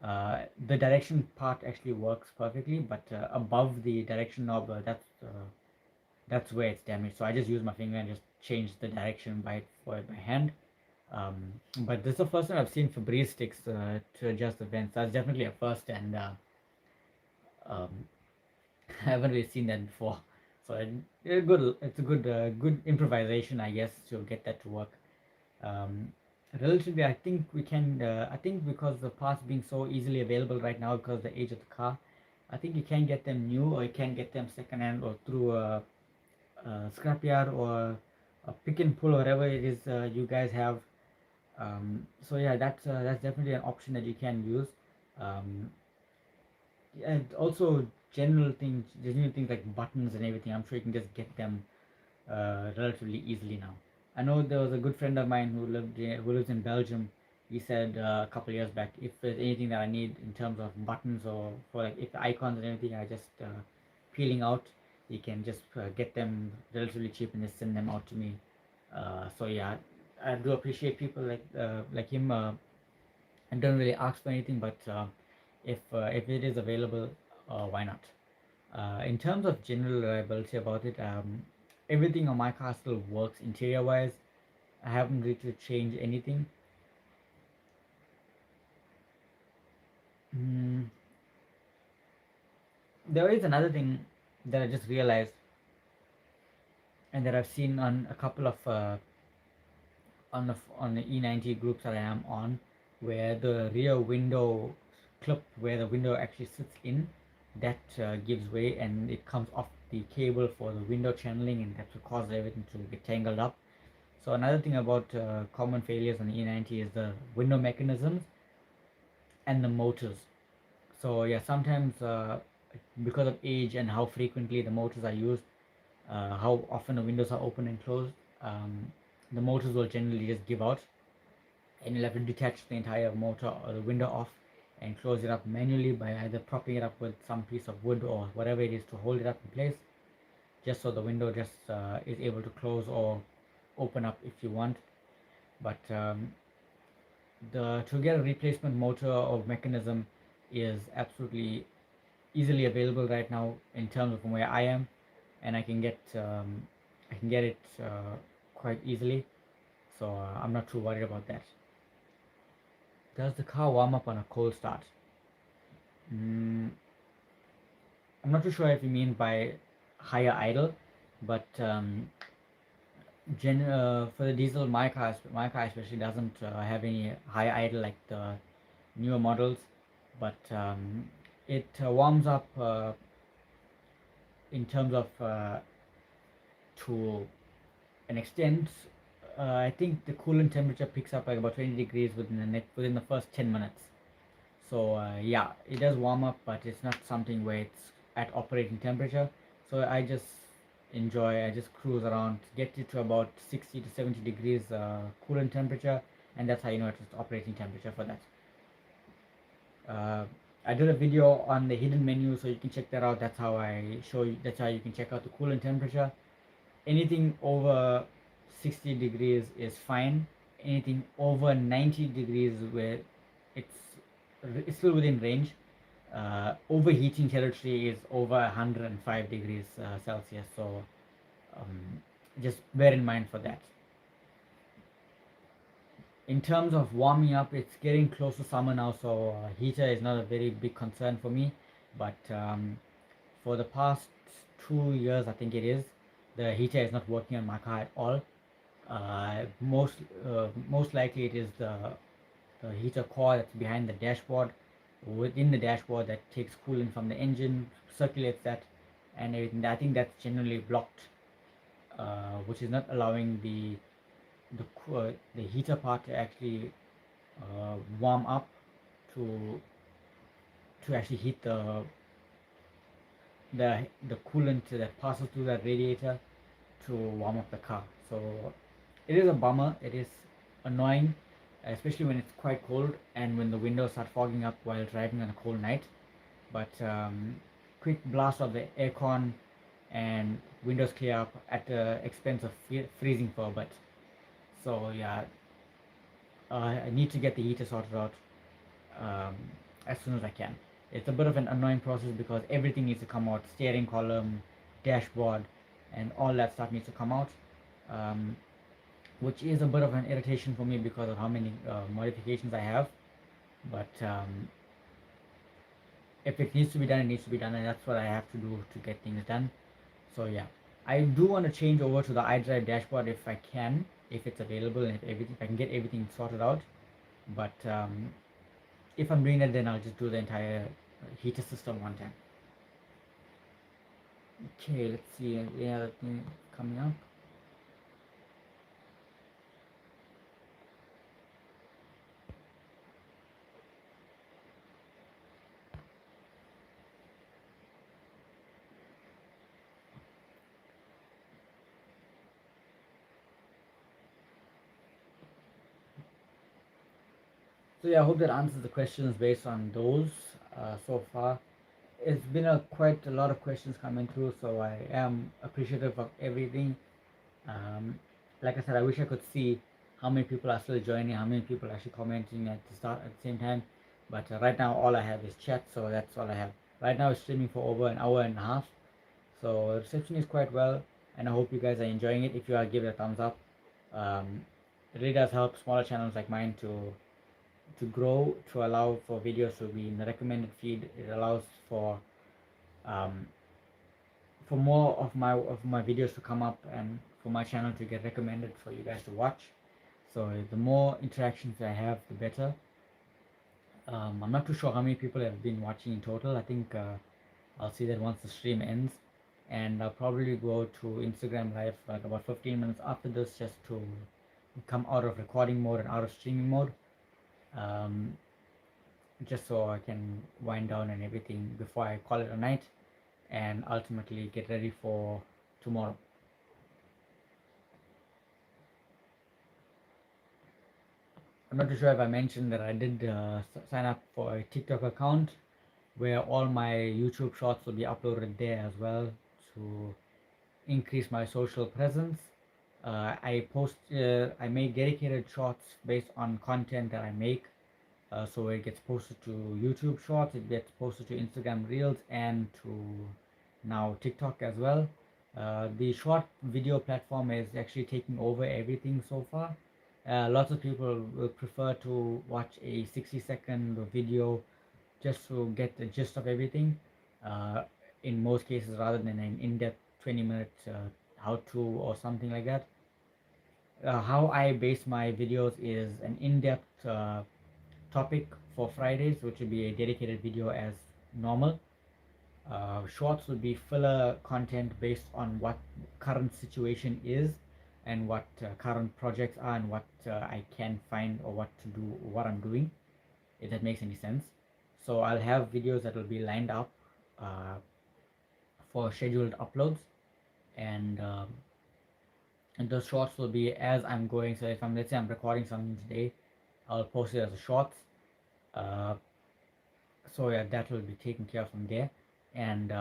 The direction part actually works perfectly, but above the direction knob, that's where it's damaged. So I just use my finger and just change the direction by hand. But this is the first time I've seen Febreze sticks to adjust the vents. That's definitely a first, and um, I haven't really seen that before. So it's a good improvisation, I guess, to get that to work. Um, Relatively, I think we can. I think because the parts being so easily available right now, because of the age of the car, I think you can get them new, or you can get them secondhand, or through a scrapyard, or a pick and pull, or whatever it is you guys have. So yeah, that's definitely an option that you can use. Um, and also general things like buttons and everything. I'm sure you can just get them relatively easily now. I know there was a good friend of mine who lives in Belgium. He said a couple of years back, if there's anything that I need in terms of buttons, or for like if the icons and everything are just peeling out, he can just get them relatively cheap and just send them out to me. So yeah, I do appreciate people like him. I don't really ask for anything, but if it is available, why not? In terms of general reliability about it, everything on my car still works interior wise. I haven't really to change anything. Mm, there is another thing that I just realized, and that I've seen on a couple of on the E90 groups that I am on, where the rear window clip, where the window actually sits in, that gives way and it comes off the cable for the window channeling, and that will cause everything to get tangled up. So another thing about common failures on the E90 is the window mechanisms and the motors. So yeah, sometimes because of age and how frequently the motors are used, how often the windows are open and closed, um, the motors will generally just give out, and you'll have to detach the entire motor or the window off and close it up manually by either propping it up with some piece of wood or whatever it is to hold it up in place, just so the window just is able to close or open up if you want. But the to get a replacement motor or mechanism is absolutely easily available right now in terms of from where I am, and I can get it quite easily. So I'm not too worried about that. Does the car warm up on a cold start? Mm, I'm not too sure if you mean by higher idle, but for the diesel, my car especially doesn't have any high idle like the newer models, but it warms up in terms of to an extent. I think the coolant temperature picks up like about 20 degrees within the first 10 minutes. So yeah, it does warm up, but it's not something where it's at operating temperature. So I just cruise around, get it to about 60 to 70 degrees coolant temperature, and that's how you know it's operating temperature for that. uh, I did a video on the hidden menu, so you can check that out. That's how I show you. That's how you can check out the coolant temperature. Anything over 60 degrees is fine. Anything over 90 degrees, where it's it's still within range. Overheating territory is over 105 degrees Celsius. So um, just bear in mind for that. In terms of warming up, it's getting close to summer now, so heater is not a very big concern for me. But for the past 2 years, I think it is, the heater is not working on my car at all. Most likely it is the heater core that's behind the dashboard, within the dashboard, that takes coolant from the engine, circulates that, and everything. I think that's generally blocked, which is not allowing the heater part to actually warm up to actually heat the coolant that passes through that radiator to warm up the car. So it is a bummer. It is annoying, especially when it's quite cold and when the windows start fogging up while driving on a cold night. But quick blast of the aircon and windows clear up at the expense of freezing for a bit. So yeah, I need to get the heater sorted out um, as soon as I can. It's a bit of an annoying process because everything needs to come out: steering column, dashboard, and all that stuff needs to come out, um, which is a bit of an irritation for me because of how many modifications I have. But if it needs to be done, it needs to be done, and that's what I have to do to get things done. So yeah, I do want to change over to the iDrive dashboard if I can, if it's available, and if I can get everything sorted out. But if I'm doing that, then I'll just do the entire heater system one time. Okay, let's see. Yeah, that thing coming up. So yeah, I hope that answers the questions based on those so far. It's been quite a lot of questions coming through, so I am appreciative of everything. Um, like I said, I wish I could see how many people are still joining, how many people are actually commenting at the same time. But right now, all I have is chat, so that's all I have. Right now, it's streaming for over an hour and a half, so the reception is quite well, and I hope you guys are enjoying it. If you are, give it a thumbs up. Um, it really does help smaller channels like mine to grow, to allow for videos to be in the recommended feed. It allows um, for more of my videos to come up and for my channel to get recommended for you guys to watch. So the more interactions I have, the better. I'm not too sure how many people have been watching in total. I think I'll see that once the stream ends, and I'll probably go to Instagram live like about 15 minutes after this, just to come out of recording mode and out of streaming mode. Um, just so I can wind down and everything before I call it a night and ultimately get ready for tomorrow. I'm not too sure if I mentioned that I did sign up for a TikTok account where all my YouTube shorts will be uploaded there as well to increase my social presence. I make dedicated shorts based on content that I make. So it gets posted to YouTube Shorts, it gets posted to Instagram Reels, and to now TikTok as well. The short video platform is actually taking over everything so far. Lots of people will prefer to watch a 60-second video just to get the gist of everything. Uh, in most cases, rather than an in-depth 20-minute how-to or something like that. How I base my videos is an in-depth topic for Fridays, which will be a dedicated video as normal. Shorts would be filler content based on what current situation is and what current projects are and what I can find or what to do, what I'm doing, if that makes any sense. So I'll have videos that will be lined up uh, for scheduled uploads, and and those shorts will be as I'm going. So if I'm, let's say I'm recording something today, I'll post it as a shorts. Uh, so yeah, that will be taken care of from there, and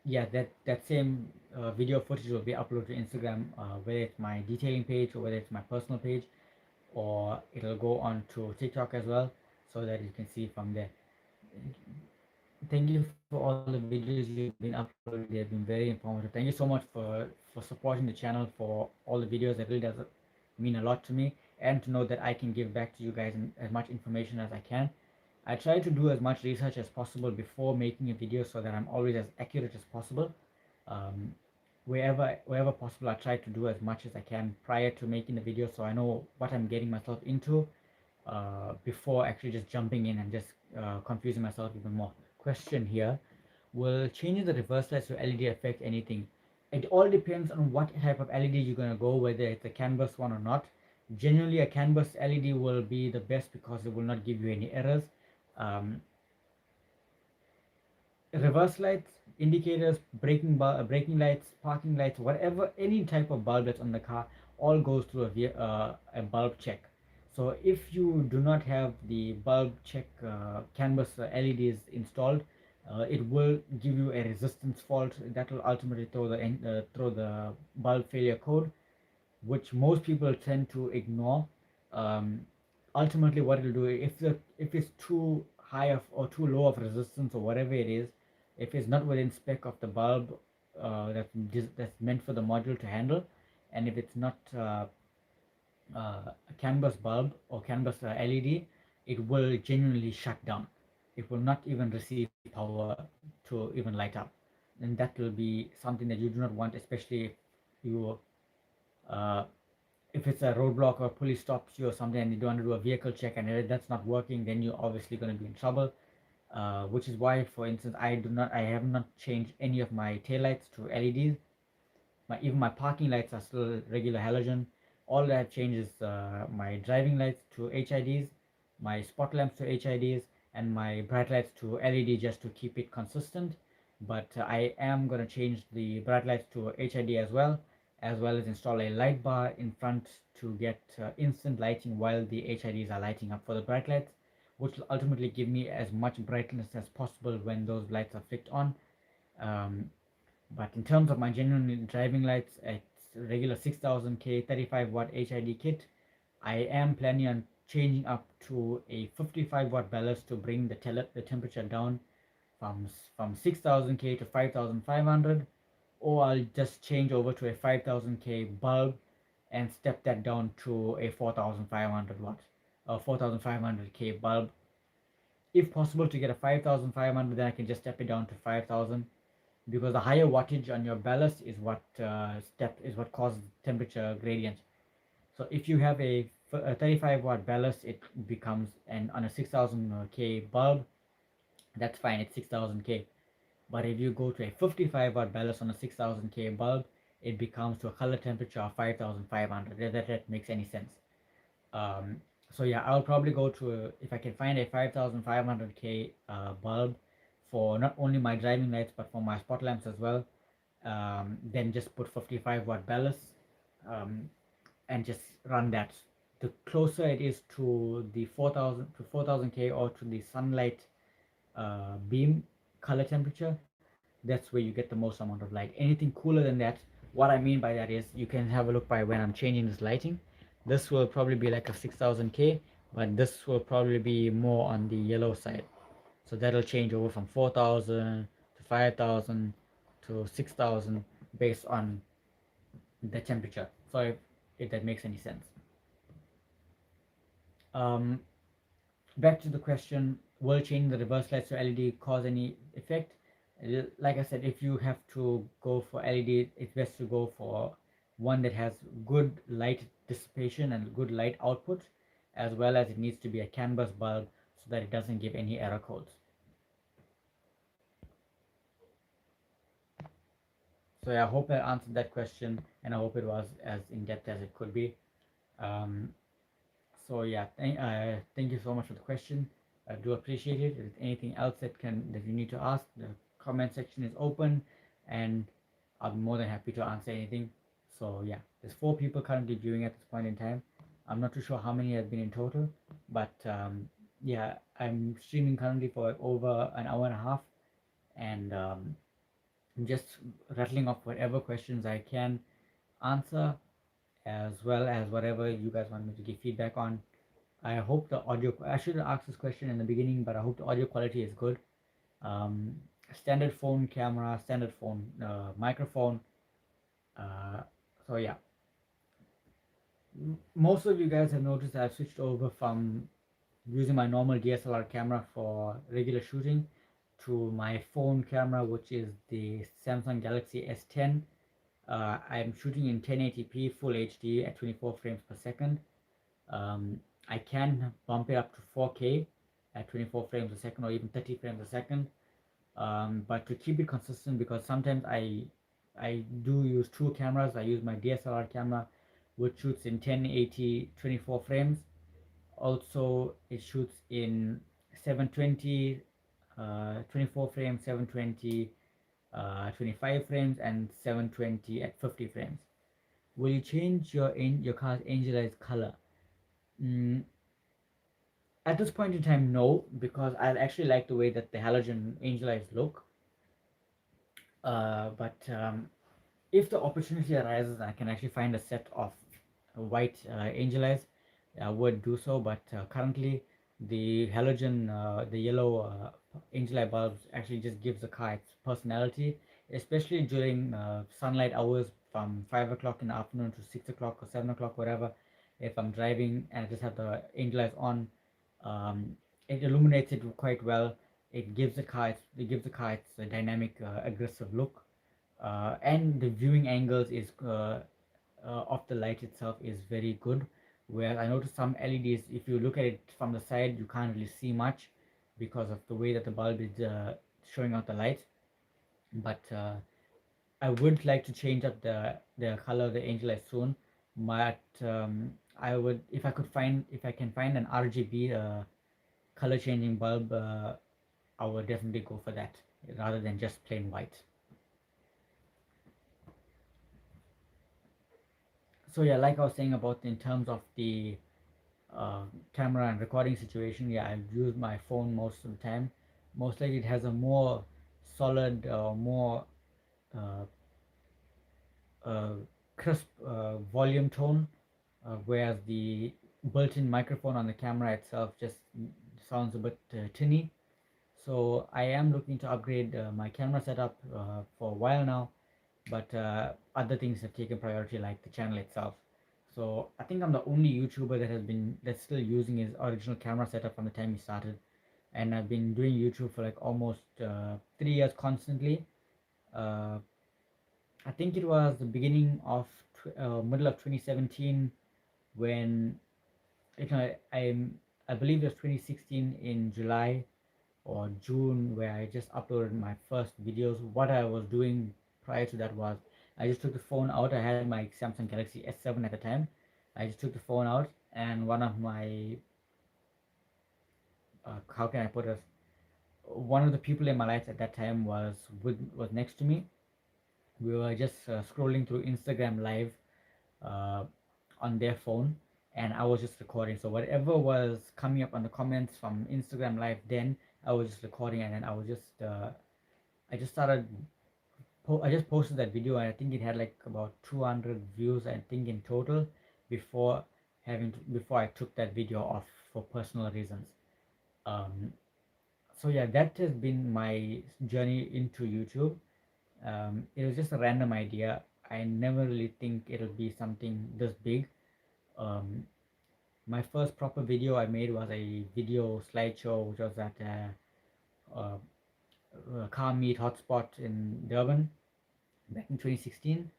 yeah, that same video footage will be uploaded to Instagram, whether it's my detailing page or whether it's my personal page, or it'll go on to TikTok as well, so that you can see from there. Thank you for all the videos you've been uploading. They've been very informative. Thank you so much for supporting the channel, for all the videos. That really does mean a lot to me, and to know that I can give back to you guys as much information as I can. I try to do as much research as possible before making a video so that I'm always as accurate as possible. Um, wherever possible, I try to do as much as I can prior to making the video, so I know what I'm getting myself into before actually just jumping in and just confusing myself even more. Question here: will changing the reverse lights to LED affect anything? It all depends on what type of LED you're gonna go, whether it's a canvas one or not. Generally, a canvas LED will be the best because it will not give you any errors. Um, Reverse lights, indicators, braking lights, parking lights, whatever, any type of bulb that's on the car, all goes through a bulb check. So if you do not have the bulb check canvas LEDs installed, it will give you a resistance fault that will ultimately throw the bulb failure code, which most people tend to ignore. Um, Ultimately, what it'll do, if it's too high of or too low of resistance or whatever it is, if it's not within spec of the bulb that's meant for the module to handle, and if it's not a canvas bulb or canvas LED, it will genuinely shut down. It will not even receive power to even light up, and that will be something that you do not want, especially if you uh, if it's a roadblock or police stops you or something and you don't want to do a vehicle check and that's not working, then you're obviously going to be in trouble. Which is why, for instance, I have not changed any of my taillights to LEDs. Even my parking lights are still regular halogen. All that I've changed is my driving lights to HIDs, my spot lamps to HIDs, and my bright lights to LED just to keep it consistent. But I am gonna change the bright lights to HID as well as install a light bar in front to get instant lighting while the HIDs are lighting up for the bright lights, which will ultimately give me as much brightness as possible when those lights are flicked on. Um, but in terms of my genuine driving lights, it's regular 6000K 35 watt HID kit. I am planning on changing up to a 55 watt ballast to bring the temperature down from 6000K to 5500, or I'll just change over to a 5000K bulb and step that down to a 4500 watt or 4500K bulb. If possible to get a 5500, then I can just step it down to 5000, because the higher wattage on your ballast is what causes temperature gradient. So if you have a 35 watt ballast, it becomes, and on a 6000K bulb, that's fine, it's 6000K. But if you go to a 55 watt ballast on a 6000K bulb, it becomes to a color temperature of 5500. That makes any sense. So yeah, I'll probably go to if I can find a 5500K bulb for not only my driving lights but for my spot lamps as well. Then just put 55-watt ballast, um, and just run that. The closer it is to the 4000K or to the sunlight beam color temperature, that's where you get the most amount of light. Anything cooler than that, what I mean by that is you can have a look by when I'm changing this lighting. This will probably be like a 6000K, but this will probably be more on the yellow side. So that'll change over from 4000 to 5000 to 6000 based on the temperature. So if that makes any sense. Um, Back to the question, will changing the reverse lights to LED cause any effect? Like I said, if you have to go for LED, it's best to go for one that has good light dissipation and good light output, as well as it needs to be a canvas bulb so that it doesn't give any error codes. So yeah, I hope I answered that question, and I hope it was as in-depth as it could be. Um, So yeah, thank you so much for the question. I do appreciate it. If there's anything else that you need to ask, the comment section is open, and I'll be more than happy to answer anything. So yeah, there's 4 people currently viewing at this point in time. I'm not too sure how many have been in total, but yeah, I'm streaming currently for over an hour and a half, and I'm just rattling off whatever questions I can answer, as well as whatever you guys want me to give feedback on. I hope the audio. I should have asked this question in the beginning, but I hope the audio quality is good. Um, Standard phone camera, standard phone microphone. Uh, so yeah, most of you guys have noticed I've switched over from using my normal DSLR camera for regular shooting to my phone camera, which is the Samsung Galaxy S10. I'm shooting in 1080p full HD at 24 frames per second. Um, I can bump it up to 4K at 24 frames a second or even 30 frames a second. But to keep it consistent, because sometimes I do use 2 cameras. I use my DSLR camera, which shoots in 1080 24 frames. Also, it shoots in 720 24 frames, 720 25 frames, and 720 at 50 frames. Will you change your car's Angelize color? Mm, at this point in time, no, because I actually like the way that the halogen angel eyes look. But if the opportunity arises, I can actually find a set of white angel eyes. I would do so, but currently the yellow angel eye bulbs actually just gives the car its personality, especially during sunlight hours from 5 o'clock in the afternoon to 6 o'clock or 7 o'clock, whatever. If I'm driving and I just have the angel eyes on, um, it illuminates it quite well. It gives the car its dynamic, aggressive look, and the viewing angles is of the light itself is very good. Where I noticed some LEDs, if you look at it from the side, you can't really see much because of the way that the bulb is showing out the light. But I would like to change up the color of the angel light soon. But I would, if I can find an RGB color changing bulb, I would definitely go for that rather than just plain white. So yeah, like I was saying about in terms of the uh, camera and recording situation, yeah, I use my phone most of the time. Most likely, it has a more solid, more uh, uh, crisp volume tone, whereas the built-in microphone on the camera itself just sounds a bit tinny. So I am looking to upgrade my camera setup for a while now, but other things have taken priority, like the channel itself. So I think I'm the only YouTuber that's still using his original camera setup from the time he started, and I've been doing YouTube for like almost 3 years constantly. Uh, I think it was the beginning of middle of 2017 when I believe it was 2016 in July or June where I just uploaded my first videos. What I was doing prior to that was I just took the phone out. I had my Samsung Galaxy S7 at the time. I just took the phone out and one of my how can I put it? One of the people in my life at that time was next to me. We were just scrolling through Instagram live uh, on their phone, and I was just recording. So whatever was coming up on the comments from Instagram live, then I was just recording, and then I just started I just posted that video, and I think it had like about 200 views, I think, in total, before before I took that video off for personal reasons. Um, so yeah, that has been my journey into YouTube. It was just a random idea. I never really think it'll be something this big. Um, my first proper video I made was a video slideshow, which was at a car meet hotspot in Durban back in 2016.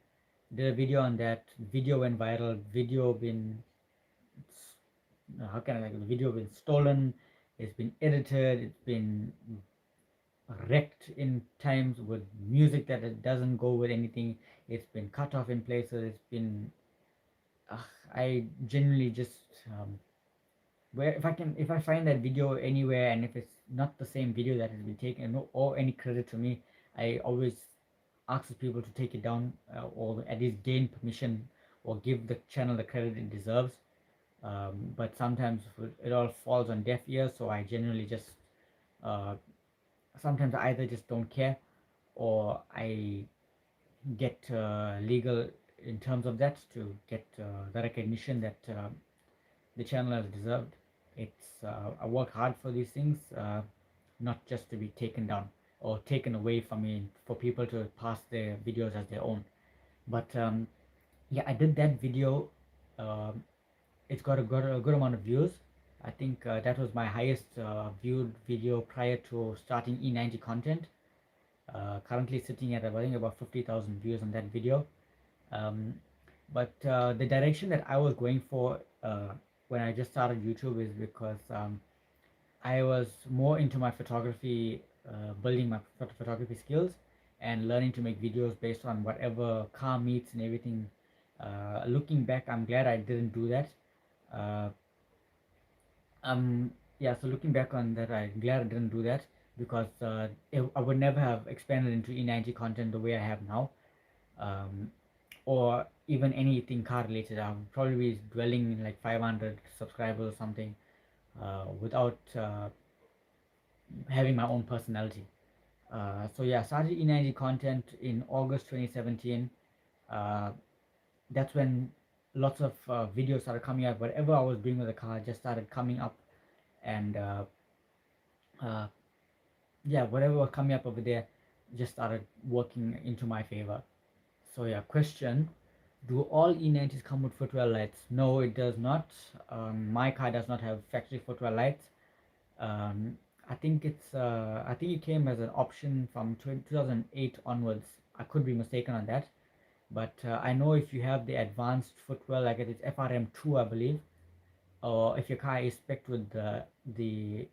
Did a video on that. Video went viral. Video been how can I like the video been stolen. It's been edited. It's been wrecked in times with music that it doesn't go with anything. It's been cut off in places. It's been uh, I genuinely just where if I find that video anywhere, and if it's not the same video that has been taken, or any credit to me, I always ask people to take it down, or at least gain permission, or give the channel the credit it deserves. But sometimes it all falls on deaf ears, so I generally just uh, sometimes I either just don't care, or I get legal in terms of that to get the recognition that the channel has deserved. It's I work hard for these things, not just to be taken down or taken away from me for people to pass their videos as their own. But yeah, I did that video. Um, it's got a good amount of views. I think that was my highest viewed video prior to starting E90 content. Currently sitting at I think about 50,000 views on that video. Um, but the direction that I was going for when I just started YouTube is because I was more into my photography, building my photography skills, and learning to make videos based on whatever car meets and everything. Looking back, I'm glad I didn't do that. Uh, yeah, so looking back on that, I'm glad I didn't do that because I would never have expanded into E90 content the way I have now. Um, or even anything car related. I'll probably be dwelling in like 500 subscribers or something without having my own personality. So yeah, started E90 content in August 2017. Uh, that's when lots of videos started coming up. Whatever I was doing with the car just started coming up, and uh, yeah, whatever was coming up over there just started working into my favor. So yeah, question: do all E90s come with footwear lights? No, it does not. My car does not have factory footwear lights. Um, I think it came as an option from 2008 onwards. I could be mistaken on that, but I know if you have the advanced footwear, like it's FRM2, I believe, or if your car is spec'd with the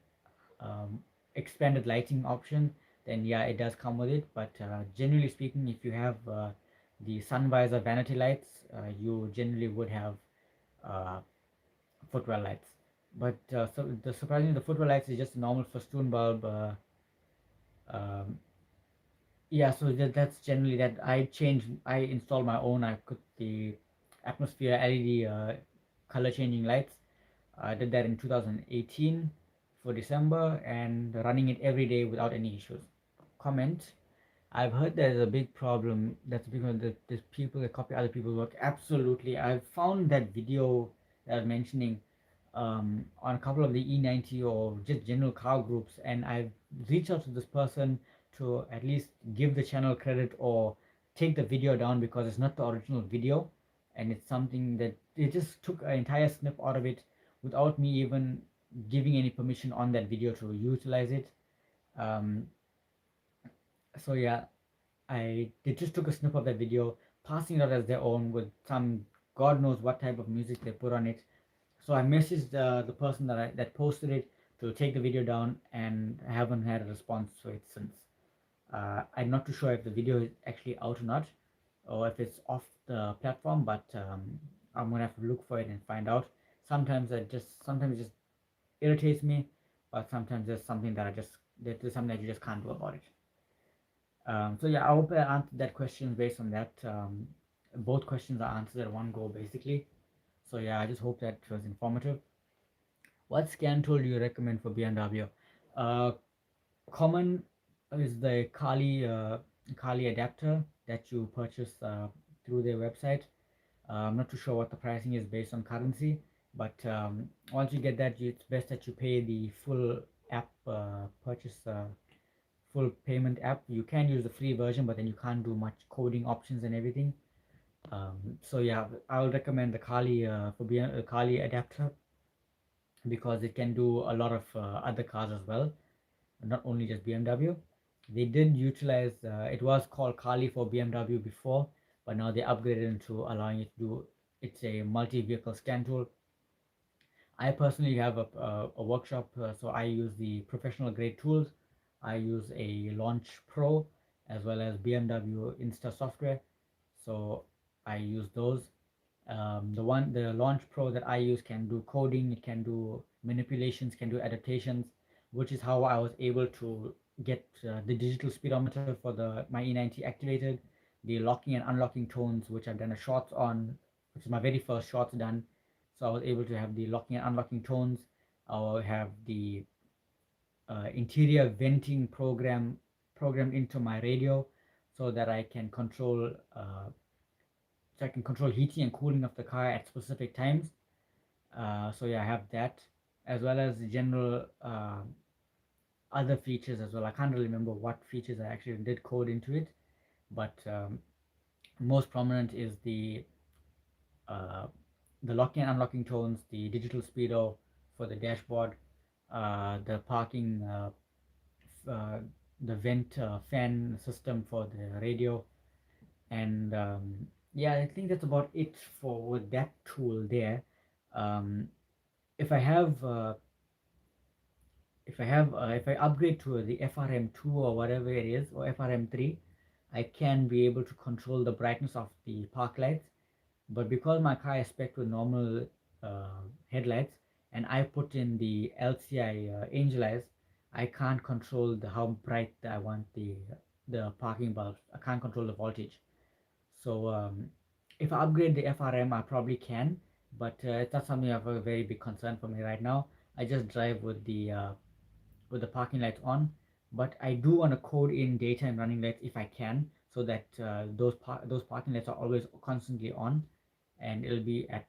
um, expanded lighting option, then yeah, it does come with it. But generally speaking, if you have the sun visor vanity lights, you generally would have uh, footwell lights. But surprisingly, the footwell lights is just a normal festoon bulb. Um, yeah, so that's generally that. I installed my own. I put the atmosphere LED color changing lights. I did that in 2018 for December, and running it every day without any issues. Comment: I've heard there's a big problem that's because there's people that copy other people's work. Absolutely. I've found that video that I was mentioning on a couple of the E90 or just general car groups, and I've reached out to this person to at least give the channel credit or take the video down because it's not the original video, and it's something that they just took an entire snip out of it without me even giving any permission on that video to utilize it. Um, so yeah, they just took a snip of that video, passing it out as their own with some God knows what type of music they put on it. So I messaged the person that posted it to take the video down, and I haven't had a response to it since. I'm not too sure if the video is actually out or not, or if it's off the platform, but I'm gonna have to look for it and find out. Sometimes it just irritates me, but sometimes there's something that you just can't do about it. So yeah, I hope I answered that question based on that. Both questions are answered at one go basically. So yeah, I just hope that was informative. What scan tool do you recommend for BMW? Uh, Common is the Kali adapter that you purchase through their website. I'm not too sure what the pricing is based on currency, but once you get that, it's best that you pay the full app purchase, full payment app. You can use the free version, but then you can't do much coding options and everything. So yeah, I would recommend the Kali adapter because it can do a lot of other cars as well, not only just BMW. They did utilize it was called Kali for BMW before, but now they upgraded into allowing it to do it's a multi-vehicle scan tool. I personally have a workshop, so I use the professional grade tools. I use a Launch Pro as well as BMW Insta software, so I use those. The Launch Pro that I use can do coding, it can do manipulations, can do adaptations, which is how I was able to get the digital speedometer for the my E90 activated, the locking and unlocking tones, which I've done a shorts on, which is my very first shorts done. So I was able to have the locking and unlocking tones. I'll have the interior venting programmed into my radio, so that I can control heating and cooling of the car at specific times. So yeah, I have that as well as the general other features as well. I can't really remember what features I actually did code into it, but most prominent is uh, the locking and unlocking tones, the digital speedo for the dashboard, the parking, uh, the vent fan system for the radio, and yeah, I think that's about it for that tool there. Um, if I have if I upgrade to the FRM2 or whatever it is, or FRM3, I can be able to control the brightness of the park lights. But because my car is spec with normal headlights, and I put in the LCI Angelize, I can't control how bright I want the parking bulbs. I can't control the voltage. So if I upgrade the FRM, I probably can, but it's not something of a very big concern for me right now. I just drive with the parking lights on, but I do want to code in daytime running lights if I can, so that those parking lights are always constantly on, and it'll be at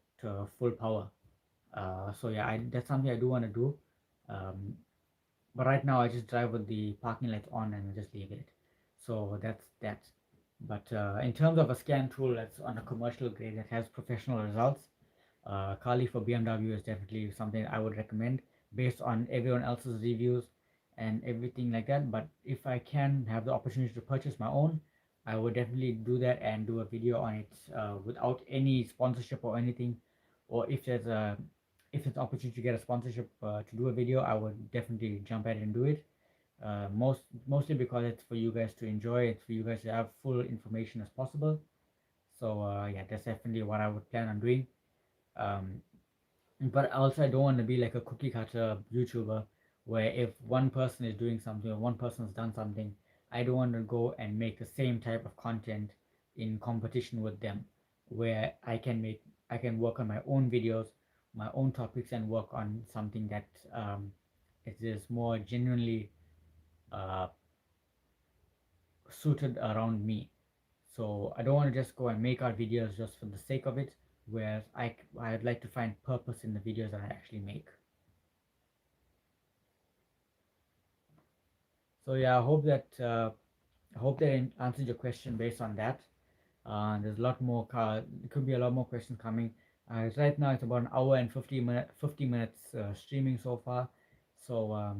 full power. So yeah, that's something I do want to do. Um, but right now I just drive with the parking lights on and just leave it. So that's that. But in terms of a scan tool that's on a commercial grade that has professional results, Kali for BMW is definitely something I would recommend based on everyone else's reviews and everything like that. But if I can have the opportunity to purchase my own, I would definitely do that and do a video on it without any sponsorship or anything. Or if there's an opportunity to get a sponsorship to do a video, I would definitely jump at it and do it. Mostly because it's for you guys to enjoy. It's for you guys to have full information as possible. So yeah, that's definitely what I would plan on doing. Um, but also I don't want to be like a cookie cutter YouTuber where if one person is doing something or one person has done something, I don't want to go and make the same type of content in competition with them, where I can work on my own videos, my own topics, and work on something that it is more genuinely uh, suited around me. So I don't want to just go and make out videos just for the sake of it, whereas I'd like to find purpose in the videos that I actually make. So yeah, I hope that answered your question based on that. There's a lot more. It could be a lot more questions coming. Right now it's about an hour and 50 minutes streaming so far. So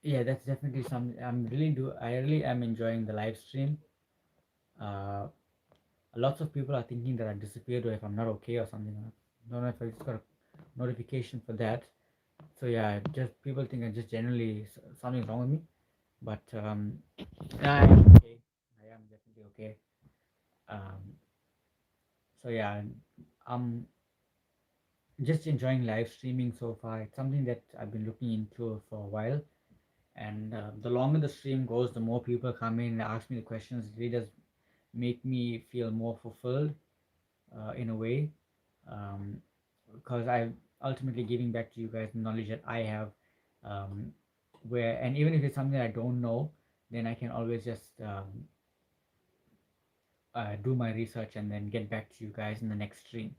yeah, that's definitely something I really am enjoying the live stream. Uh, Lots of people are thinking that I disappeared or if I'm not okay or something. I don't know if I just got a notification for that. So yeah, just people think I just generally something's wrong with me. But I am okay. I am definitely okay. Um, so yeah, um, just enjoying live streaming so far. It's something that I've been looking into for a while, and the longer the stream goes, the more people come in and ask me the questions. It really does make me feel more fulfilled in a way, because I'm ultimately giving back to you guys the knowledge that I have, um, where and even if it's something I don't know, then I can always just do my research and then get back to you guys in the next stream.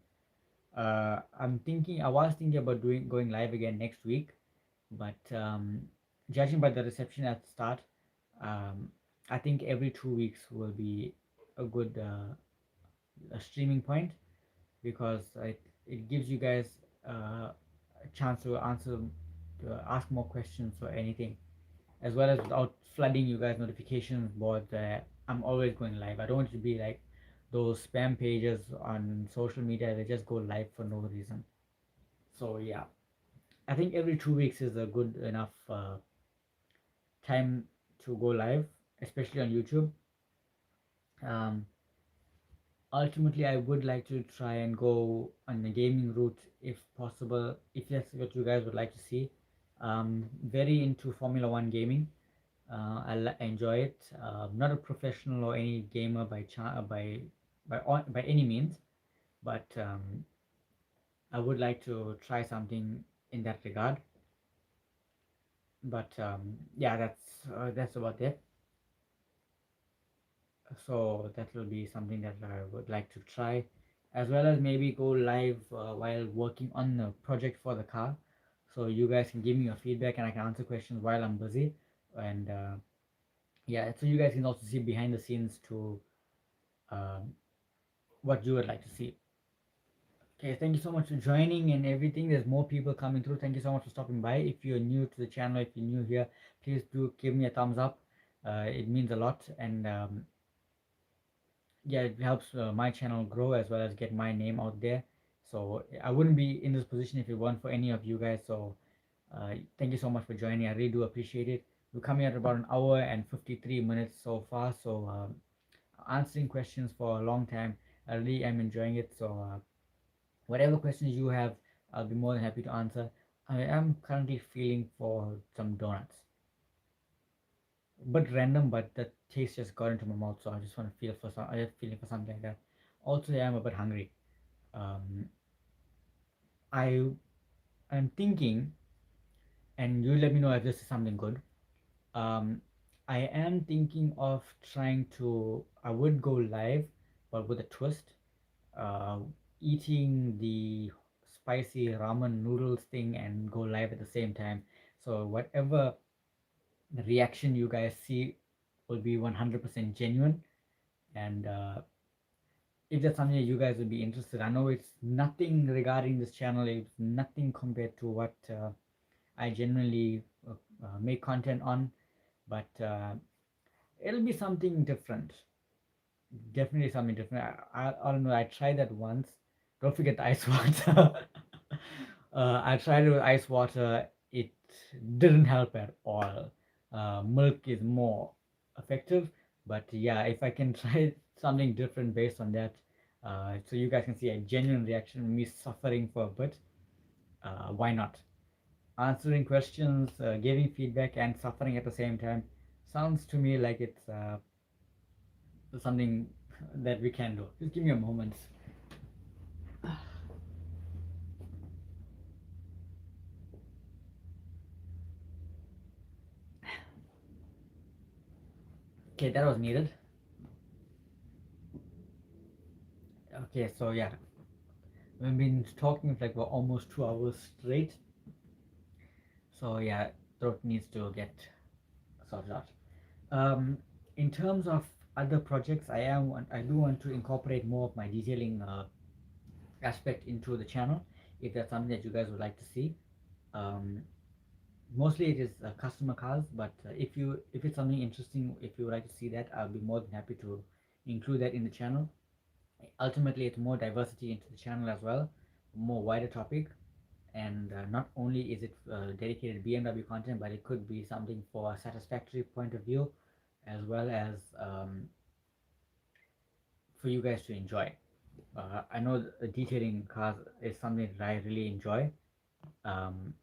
I was thinking about doing going live again next week, but judging by the reception at the start, um, I think every 2 weeks will be a good a streaming point, because it gives you guys a chance to ask more questions or anything, as well as without flooding you guys notifications board that I'm always going live. I don't want it to be like those spam pages on social media that just go live for no reason. So yeah, I think every 2 weeks is a good enough time to go live, especially on YouTube. Um, Ultimately, I would like to try and go on the gaming route if possible, if that's what you guys would like to see. Very into Formula One gaming. I enjoy it. Not a professional or any gamer by any means, but I would like to try something in that regard. But yeah, that's about it. So that will be something that I would like to try, as well as maybe go live while working on the project for the car, so you guys can give me your feedback and I can answer questions while I'm busy. And yeah, so you guys can also see behind the scenes to um, what you would like to see. Okay, thank you so much for joining and everything. There's more people coming through. Thank you so much for stopping by. If you're new to the channel, if you're new here, please do give me a thumbs up. It means a lot, and yeah, it helps my channel grow as well as get my name out there. So I wouldn't be in this position if it weren't for any of you guys. So thank you so much for joining. I really do appreciate it. We're coming at about an hour and 53 minutes so far, so answering questions for a long time. I really am enjoying it. So whatever questions you have, I'll be more than happy to answer. I am currently feeling for some donuts, but random, but the taste just got into my mouth, so I just want to feel for some. I just feeling for something like that. Also, yeah, I'm a bit hungry. Um, I I'm thinking, and you let me know if this is something good. Um, I am thinking of trying to. I would go live, but with a twist. Uh, Eating the spicy ramen noodles thing and go live at the same time. So whatever reaction you guys see will be 100% genuine, and if that's something that you guys would be interested. I know it's nothing regarding this channel, it's nothing compared to what I generally make content on, but it'll be something different. Definitely something different. I don't know. I tried that once. Don't forget the ice water. I tried it with ice water. It didn't help at all. Milk is more effective, but yeah, if I can try something different based on that, so you guys can see a genuine reaction, me suffering for a bit, why not? Answering questions, giving feedback, and suffering at the same time sounds to me like it's something that we can do. Just give me a moment. Okay, that was needed. Okay, so yeah, we've been talking for like for almost 2 hours straight. So yeah, throat needs to get sorted out. Um, in terms of other projects, I do want to incorporate more of my detailing aspect into the channel. If that's something that you guys would like to see, um, mostly it is customer cars. But if it's something interesting, if you would like to see that, I'll be more than happy to include that in the channel. Ultimately, it's more diversity into the channel as well, more wider topic, and not only is it dedicated BMW content, but it could be something for a satisfactory point of view, as well as for you guys to enjoy. I know detailing cars is something that I really enjoy. Um,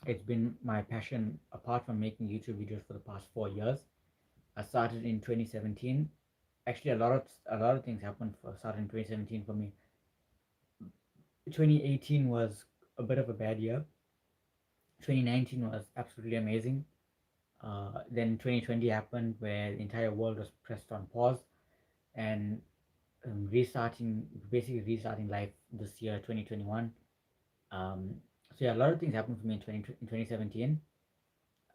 it's been my passion apart from making YouTube videos for the past 4 years. I started in 2017. Actually, a lot of things happened for started in 2017 for me. 2018 was a bit of a bad year. 2019 was absolutely amazing. Then 2020 happened where the entire world was pressed on pause, and basically restarting life this year, 2021. So yeah, a lot of things happened for me in 2017,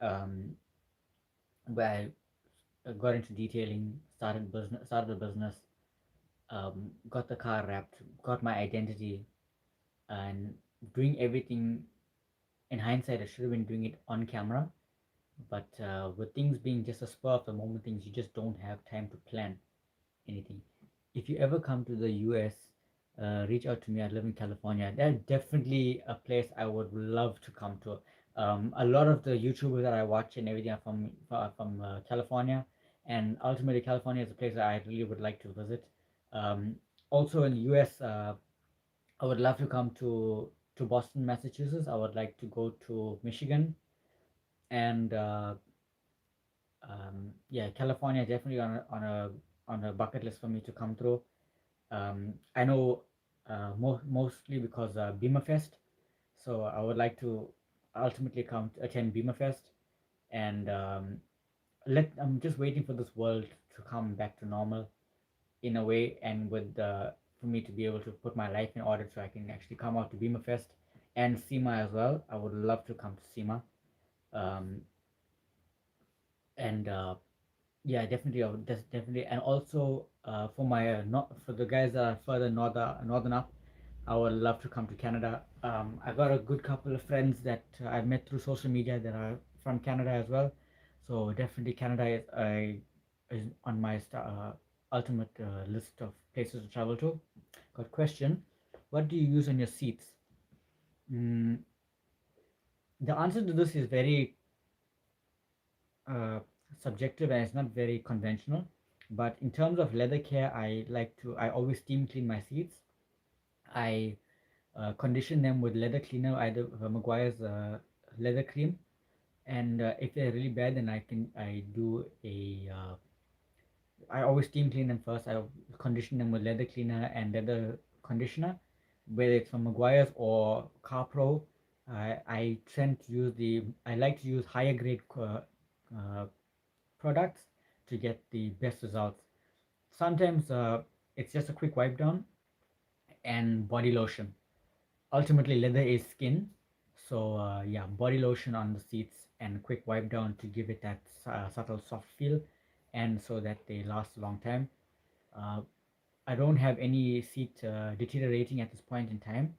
um, where I got into detailing, started a business, got the car wrapped, got my identity, and doing everything. In hindsight, I should have been doing it on camera, but with things being just a spur of the moment things, you just don't have time to plan anything. If you ever come to the US, reach out to me. I live in California. That's definitely a place I would love to come to. A lot of the YouTubers that I watch and everything are from California, and ultimately California is a place that I really would like to visit. Um, Also in the US, I would love to come to Boston, Massachusetts. I would like to go to Michigan, and yeah, California definitely on a bucket list for me to come through. I know mostly because Beamer Fest, so I would like to ultimately come to attend Beamer Fest, and I'm just waiting for this world to come back to normal in a way, and with for me to be able to put my life in order so I can actually come out to Beamer Fest and SEMA as well. I would love to come to SEMA, um, and yeah, definitely. That's definitely, and also for my not for the guys that are further northern up, I would love to come to Canada. I got a good couple of friends that I've met through social media that are from Canada as well. So definitely Canada is on my ultimate list of places to travel to. Got question: what do you use on your seats? Mm, the answer to this is very uh, subjective and it's not very conventional. But in terms of leather care, I always steam clean my seats. I condition them with leather cleaner, either Maguire's leather cream. And if they're really bad, then I do a I always steam clean them first. I condition them with leather cleaner and leather conditioner, whether it's from Maguire's or CarPro. I like to use higher grade uh, products to get the best results. Sometimes it's just a quick wipe down and body lotion. Ultimately, leather is skin, so yeah, body lotion on the seats and quick wipe down to give it that subtle soft feel, and so that they last a long time. Uh, I don't have any seat deteriorating at this point in time,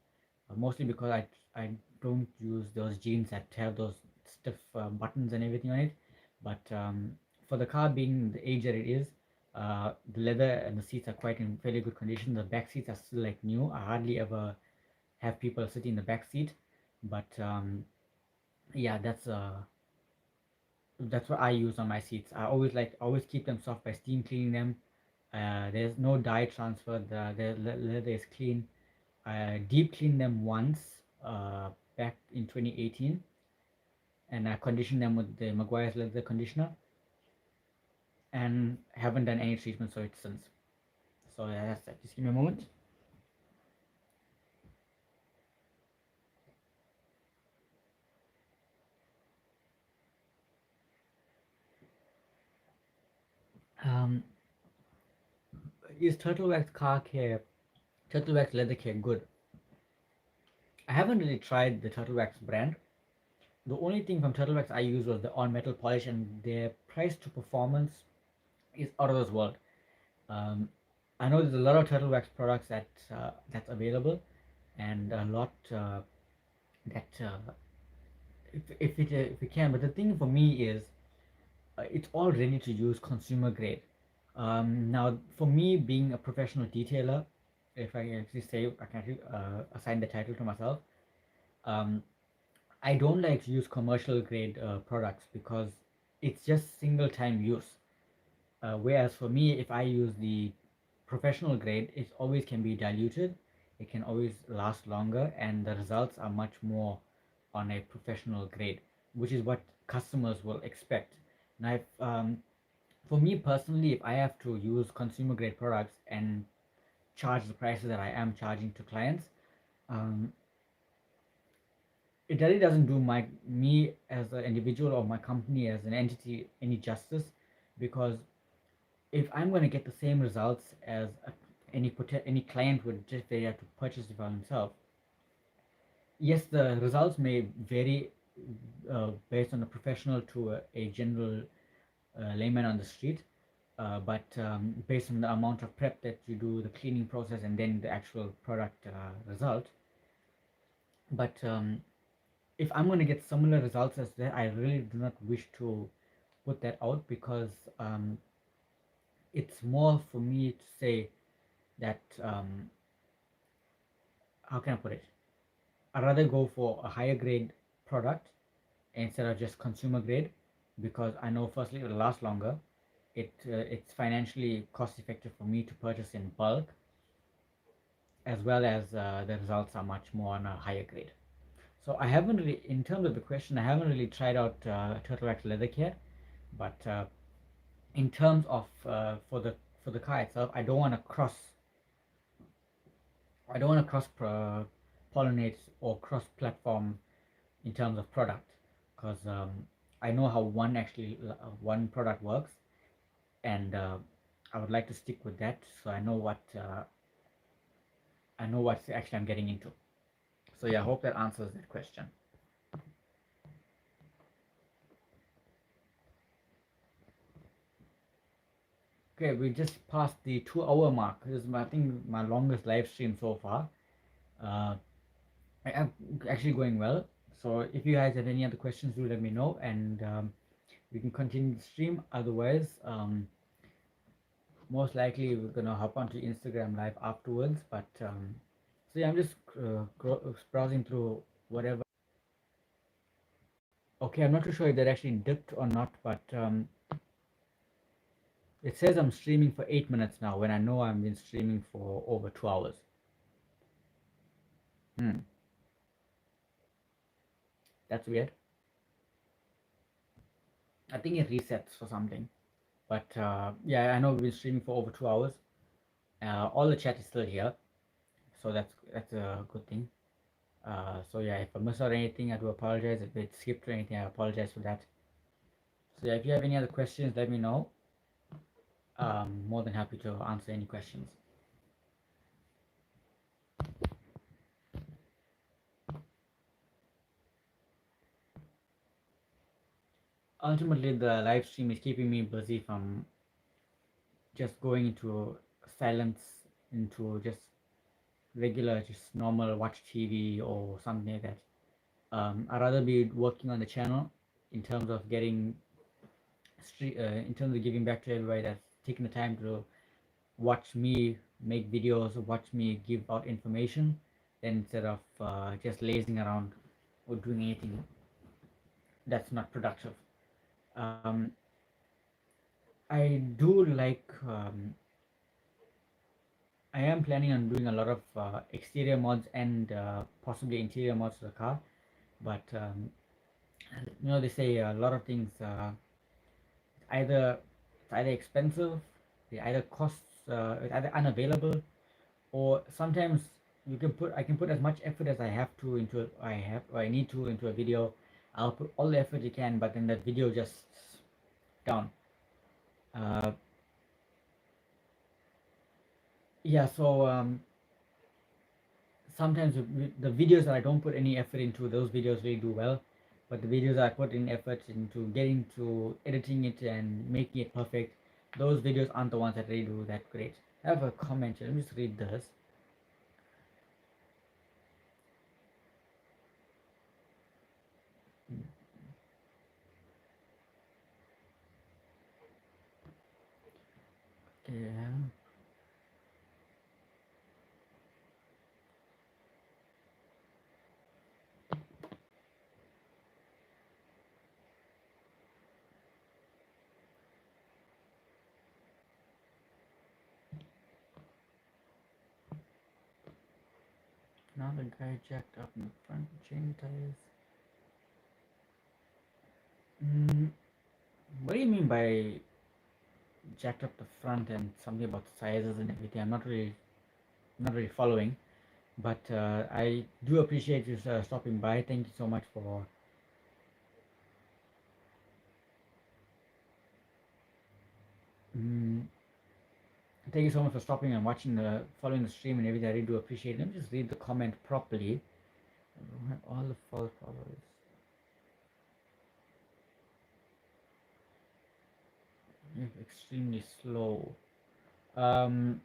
mostly because I don't use those jeans that have those stiff buttons and everything on it. But for the car being the age that it is, the leather and the seats are quite in fairly good condition. The back seats are still like new. I hardly ever have people sitting in the back seat, but yeah, that's what I use on my seats. I always keep them soft by steam cleaning them. There's no dye transfer. The leather is clean. I deep cleaned them once back in 2018, and I conditioned them with the Maguire's leather conditioner, and haven't done any treatment for it since. So yeah, that's that. Just give me a moment. Um, is Turtle Wax car care, Turtle Wax leather care good? I haven't really tried the Turtle Wax brand. The only thing from Turtle Wax I used was the on metal polish, and their price to performance is out of this world. Um, I know there's a lot of Turtle Wax products that's available, and a lot that if we can. But the thing for me is it's all ready to use consumer grade. Now, for me, being a professional detailer, if I can actually say I can actually assign the title to myself, um, I don't like to use commercial grade products because it's just single time use. Whereas for me, if I use the professional grade, it always can be diluted, it can always last longer, and the results are much more on a professional grade, which is what customers will expect. Now, for me personally, if I have to use consumer grade products and charge the prices that I am charging to clients, um, it really doesn't do me as an individual or my company as an entity any justice, because if I'm going to get the same results as any client would just they have to purchase it for himself. Yes, the results may vary based on a professional to a general layman on the street, but based on the amount of prep that you do, the cleaning process, and then the actual product result. But if I'm going to get similar results as that, I really do not wish to put that out, because it's more for me to say that how can I put it? I'd rather go for a higher grade product instead of just consumer grade, because I know firstly it will last longer. It's financially cost effective for me to purchase in bulk, as well as the results are much more on a higher grade. So I haven't really, in terms of the question, I haven't really tried out turtle wax leather yet, but in terms of for the car itself, I don't want to cross pollinate or cross platform in terms of product, because I know how one product works, and I would like to stick with that, so I know what actually I'm getting into. So yeah, I hope that answers that question. Okay, we just passed the 2 hour mark. This is I think my longest live stream so far. Uh, I am actually going well. So if you guys have any other questions, do let me know, and we can continue the stream. Otherwise, most likely we're gonna hop onto Instagram live afterwards. But so yeah, I'm just browsing through whatever. Okay, I'm not too sure if that actually dipped or not, but it says I'm streaming for 8 minutes now when I know I've been streaming for over 2 hours. Hmm, that's weird. I think it resets or something. But yeah, I know we've been streaming for over 2 hours. All the chat is still here, so that's a good thing. So yeah, if I miss out anything, I do apologize. If it skipped or anything, I apologize for that. So yeah, if you have any other questions, let me know. More than happy to answer any questions. Ultimately, the live stream is keeping me busy from just going into silence, into just regular, just normal watch TV or something like that. I'd rather be working on the channel in terms of in terms of giving back to everybody that's taking the time to watch me make videos or watch me give out information, instead of just lazing around or doing anything that's not productive. Um, I do like I am planning on doing a lot of exterior mods and possibly interior mods to the car, but they say a lot of things either it's either expensive, they either costs it's either unavailable, or sometimes I can put as much effort as I need to into a video. I'll put all the effort you can, but then that video just down. Uh, yeah, so sometimes the videos that I don't put any effort into, those videos really do well. But the videos I put in effort into getting to editing it and making it perfect, those videos aren't the ones that really do that great. I have a comment here. Let me just read this. Yeah. Now the guy jacked up in the front chain tires. Mm, what do you mean by jacked up the front and something about the sizes and everything? I'm not really following, but I do appreciate you stopping by. Thank you so much for. Mm, thank you so much for stopping and watching following the stream and everything. I really do appreciate it. Let me just read the comment properly. All the false followers. You're extremely slow. Um,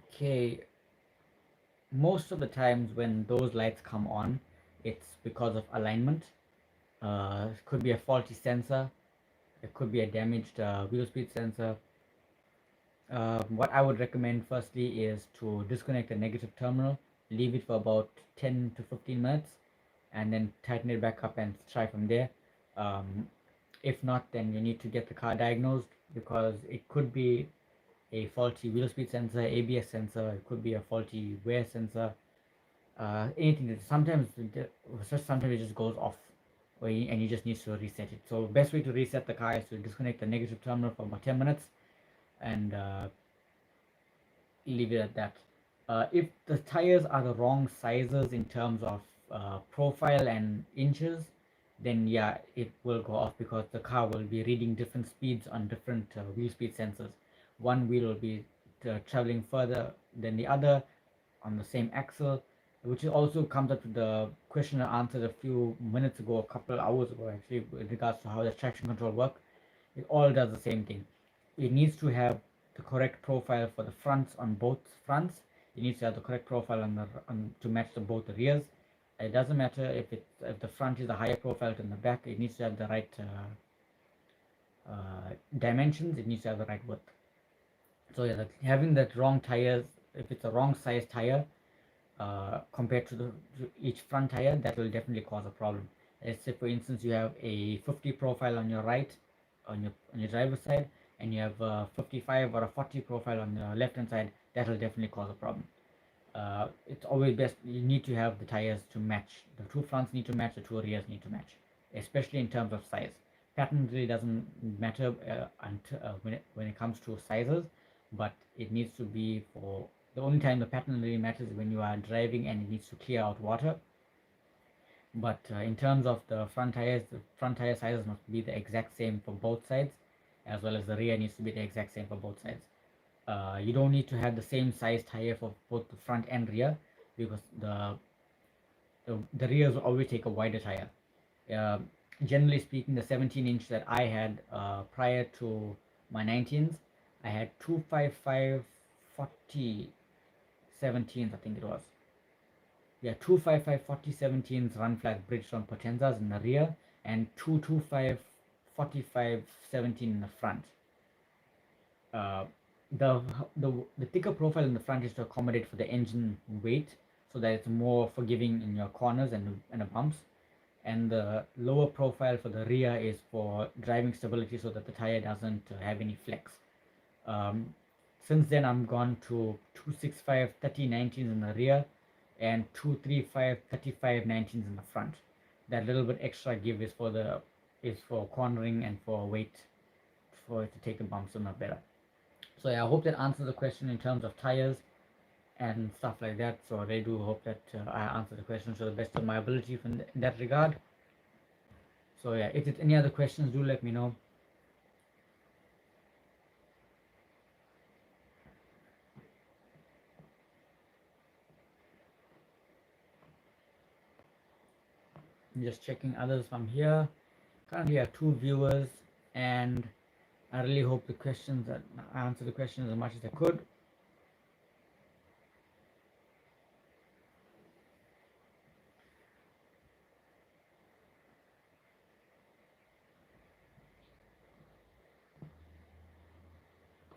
okay, most of the times when those lights come on, it's because of alignment. It could be a faulty sensor. It could be a damaged wheel speed sensor. What I would recommend firstly is to disconnect the negative terminal, leave it for about 10 to 15 minutes, and then tighten it back up and try from there. Um, if not, then you need to get the car diagnosed because it could be a faulty wheel speed sensor, ABS sensor, it could be a faulty wear sensor, anything that sometimes it just goes off and you just need to reset it. So best way to reset the car is to disconnect the negative terminal for about 10 minutes and leave it at that. If the tires are the wrong sizes in terms of profile and inches, then yeah, it will go off because the car will be reading different speeds on different wheel speed sensors. One wheel will be traveling further than the other on the same axle, which also comes up to the question I answered a few minutes ago, a couple of hours ago actually, with regards to how the traction control work. It all does the same thing. It needs to have the correct profile for the fronts on both fronts. It needs to have the correct profile to match both the rears. It doesn't matter if the front is a higher profile than the back. It needs to have the right dimensions. It needs to have the right width. So yeah, having that wrong tires, if it's a wrong size tire, compared to each front tire, that will definitely cause a problem. Let's say for instance you have a 50 profile on your right, on your driver's side, and you have a 55 or a 40 profile on the left hand side. That will definitely cause a problem. It's always best, you need to have the tires to match. The two fronts need to match, the two rears need to match, especially in terms of size. Pattern really doesn't matter when it comes to sizes, but it needs to be for the only time the pattern really matters is when you are driving and it needs to clear out water. But in terms of the front tire sizes must be the exact same for both sides, as well as the rear needs to be the exact same for both sides. You don't need to have the same size tire for both the front and rear because the rears will always take a wider tire. Uh, Generally speaking, the 17-inch that I had prior to my 19s, I had 255 40 17s, I think it was. Yeah, 255 40 17s run flat Bridgestone Potenzas in the rear and 225 45 17 in the front. Uh, the, the thicker profile in the front is to accommodate for the engine weight so that it's more forgiving in your corners and the bumps, and the lower profile for the rear is for driving stability so that the tire doesn't have any flex. um, since then I'm gone to 265 30 19s in the rear and 235 35 19s in the front. That little bit extra give is for cornering and for weight, for it to take the bumps a lot better. So yeah, I hope that answers the question in terms of tires and stuff like that. So I do hope that I answered the question to the best of my ability in that regard. So yeah, if there's any other questions, do let me know. I'm just checking others from here. Currently, I have two viewers, and I really hope I answer the questions as much as I could.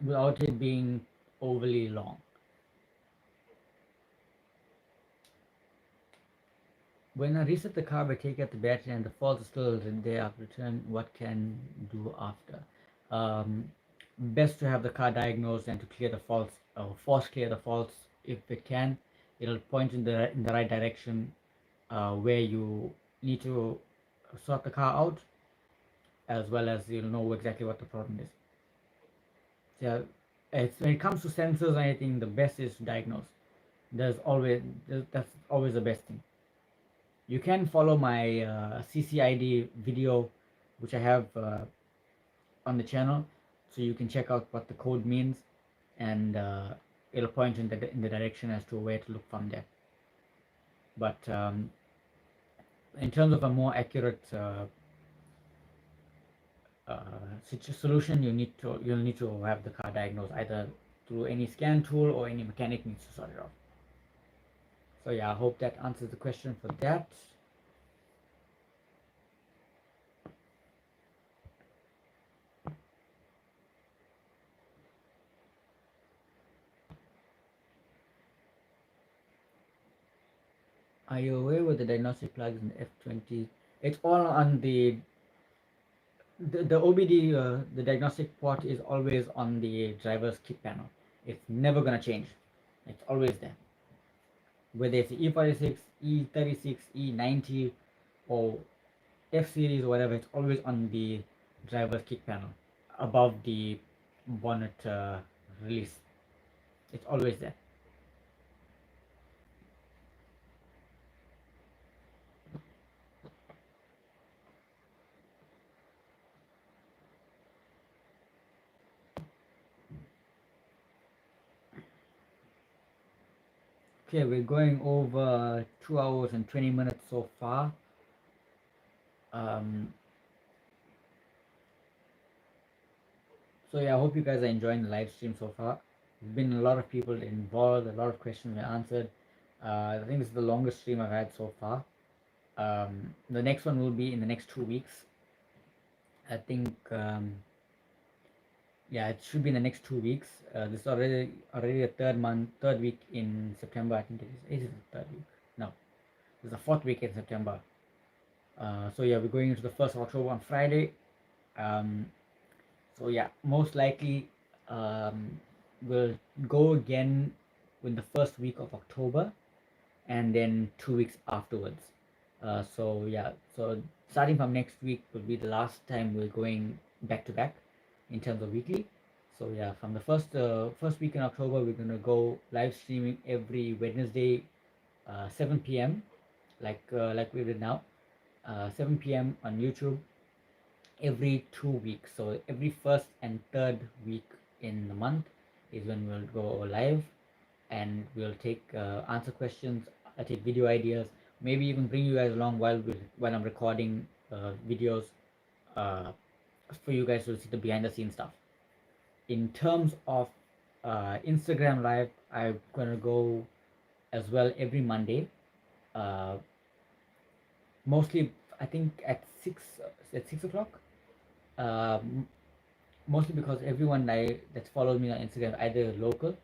Without it being overly long. When I reset the car by taking out the battery and the fault is still there after return, what can do after? Best to have the car diagnosed and to clear the faults or force clear the faults if it can. It'll point in the right direction, where you need to sort the car out, as well as you'll know exactly what the problem is. So when it comes to sensors or anything, the best is to diagnose. That's always the best thing. You can follow my CCID video, which I have on the channel, so you can check out what the code means, and it'll point in the direction as to where to look from there. But in terms of a more accurate solution, you'll need to have the car diagnosed either through any scan tool, or any mechanic needs to sort it out. So yeah, I hope that answers the question for that. Are you aware with the diagnostic plugs in F20? It's all on the OBD. The diagnostic port is always on the driver's kit panel. It's never gonna change. It's always there. Whether it's E46, E36, E90, or F series or whatever, it's always on the driver's kit panel above the bonnet release. It's always there. Okay, we're going over 2 hours and 20 minutes so far. Um, so yeah, I hope you guys are enjoying the live stream so far. There's been a lot of people involved, a lot of questions were answered. I think this is the longest stream I've had so far. The next one will be in the next 2 weeks. I think, yeah, it should be in the next 2 weeks. This is already a third week in September. I think it is. It is the third week. No, it's the fourth week in September. So yeah, we're going into the 1st of October on Friday. So yeah, most likely we'll go again in the first week of October, and then 2 weeks afterwards. So yeah, so starting from next week will be the last time we're going back to back in terms of weekly. So yeah, from the first week in October, we're gonna go live streaming every Wednesday, 7 p.m. Like we did now, 7 p.m. on YouTube every 2 weeks. So every first and third week in the month is when we'll go live, and we'll take answer questions, take video ideas, maybe even bring you guys along while I'm recording videos uh, for you guys to see the behind the scenes stuff. In terms of Instagram live, I'm gonna go as well every Monday. Uh, Mostly, I think at 6 o'clock. Um, Mostly because everyone that follows me on Instagram either local,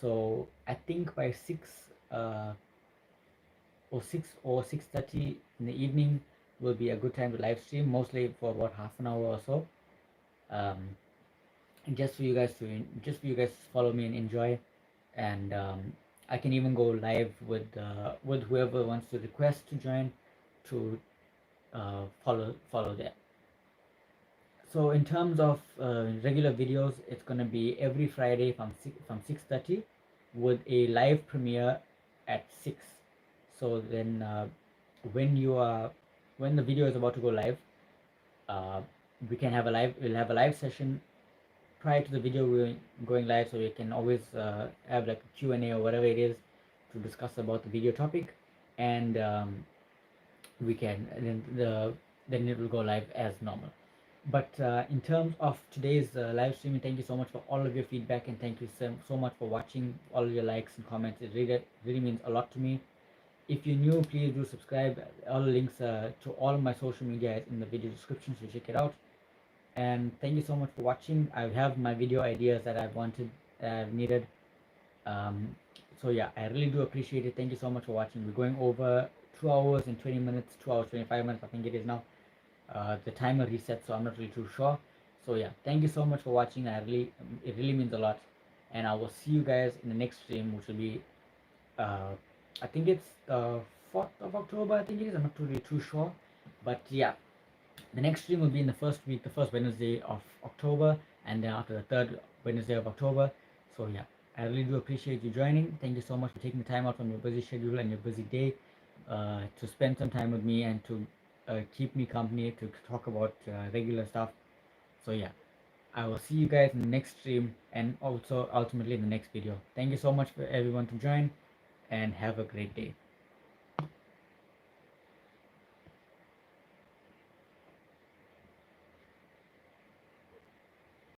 so I think by 6 or 6:30 in the evening will be a good time to live stream, mostly for about half an hour or so. Um, and just for you guys to follow me and enjoy, and I can even go live with whoever wants to request to join to follow that. So in terms of regular videos, it's gonna be every Friday from 6:30, with a live premiere at 6. So then when the video is about to go live, uh, we'll have a live session prior to the video going live, so you can always have like a Q&A or whatever it is to discuss about the video topic, and we can then it will go live as normal. But in terms of today's live streaming, thank you so much for all of your feedback, and thank you so much for watching, all of your likes and comments. It really means a lot to me. If you're new, please do subscribe. All the links to all of my social media is in the video description, so check it out. And thank you so much for watching. I have my video ideas that I've needed. Um, so yeah, I really do appreciate it. Thank you so much for watching. We're going over 2 hours and 20 minutes, 2 hours 25 minutes, I think it is now. The timer reset, so I'm not really too sure. So yeah, thank you so much for watching. It really means a lot, and I will see you guys in the next stream, which will be uh, I think it's the 4th of October. I think it is. I'm not really too sure, but yeah, the next stream will be in the first week, the first Wednesday of October, and then after the third Wednesday of October. So yeah, I really do appreciate you joining. Thank you so much for taking the time out from your busy schedule and your busy day to spend some time with me and to keep me company to talk about regular stuff. So yeah, I will see you guys in the next stream and also ultimately in the next video. Thank you so much for everyone to join and have a great day.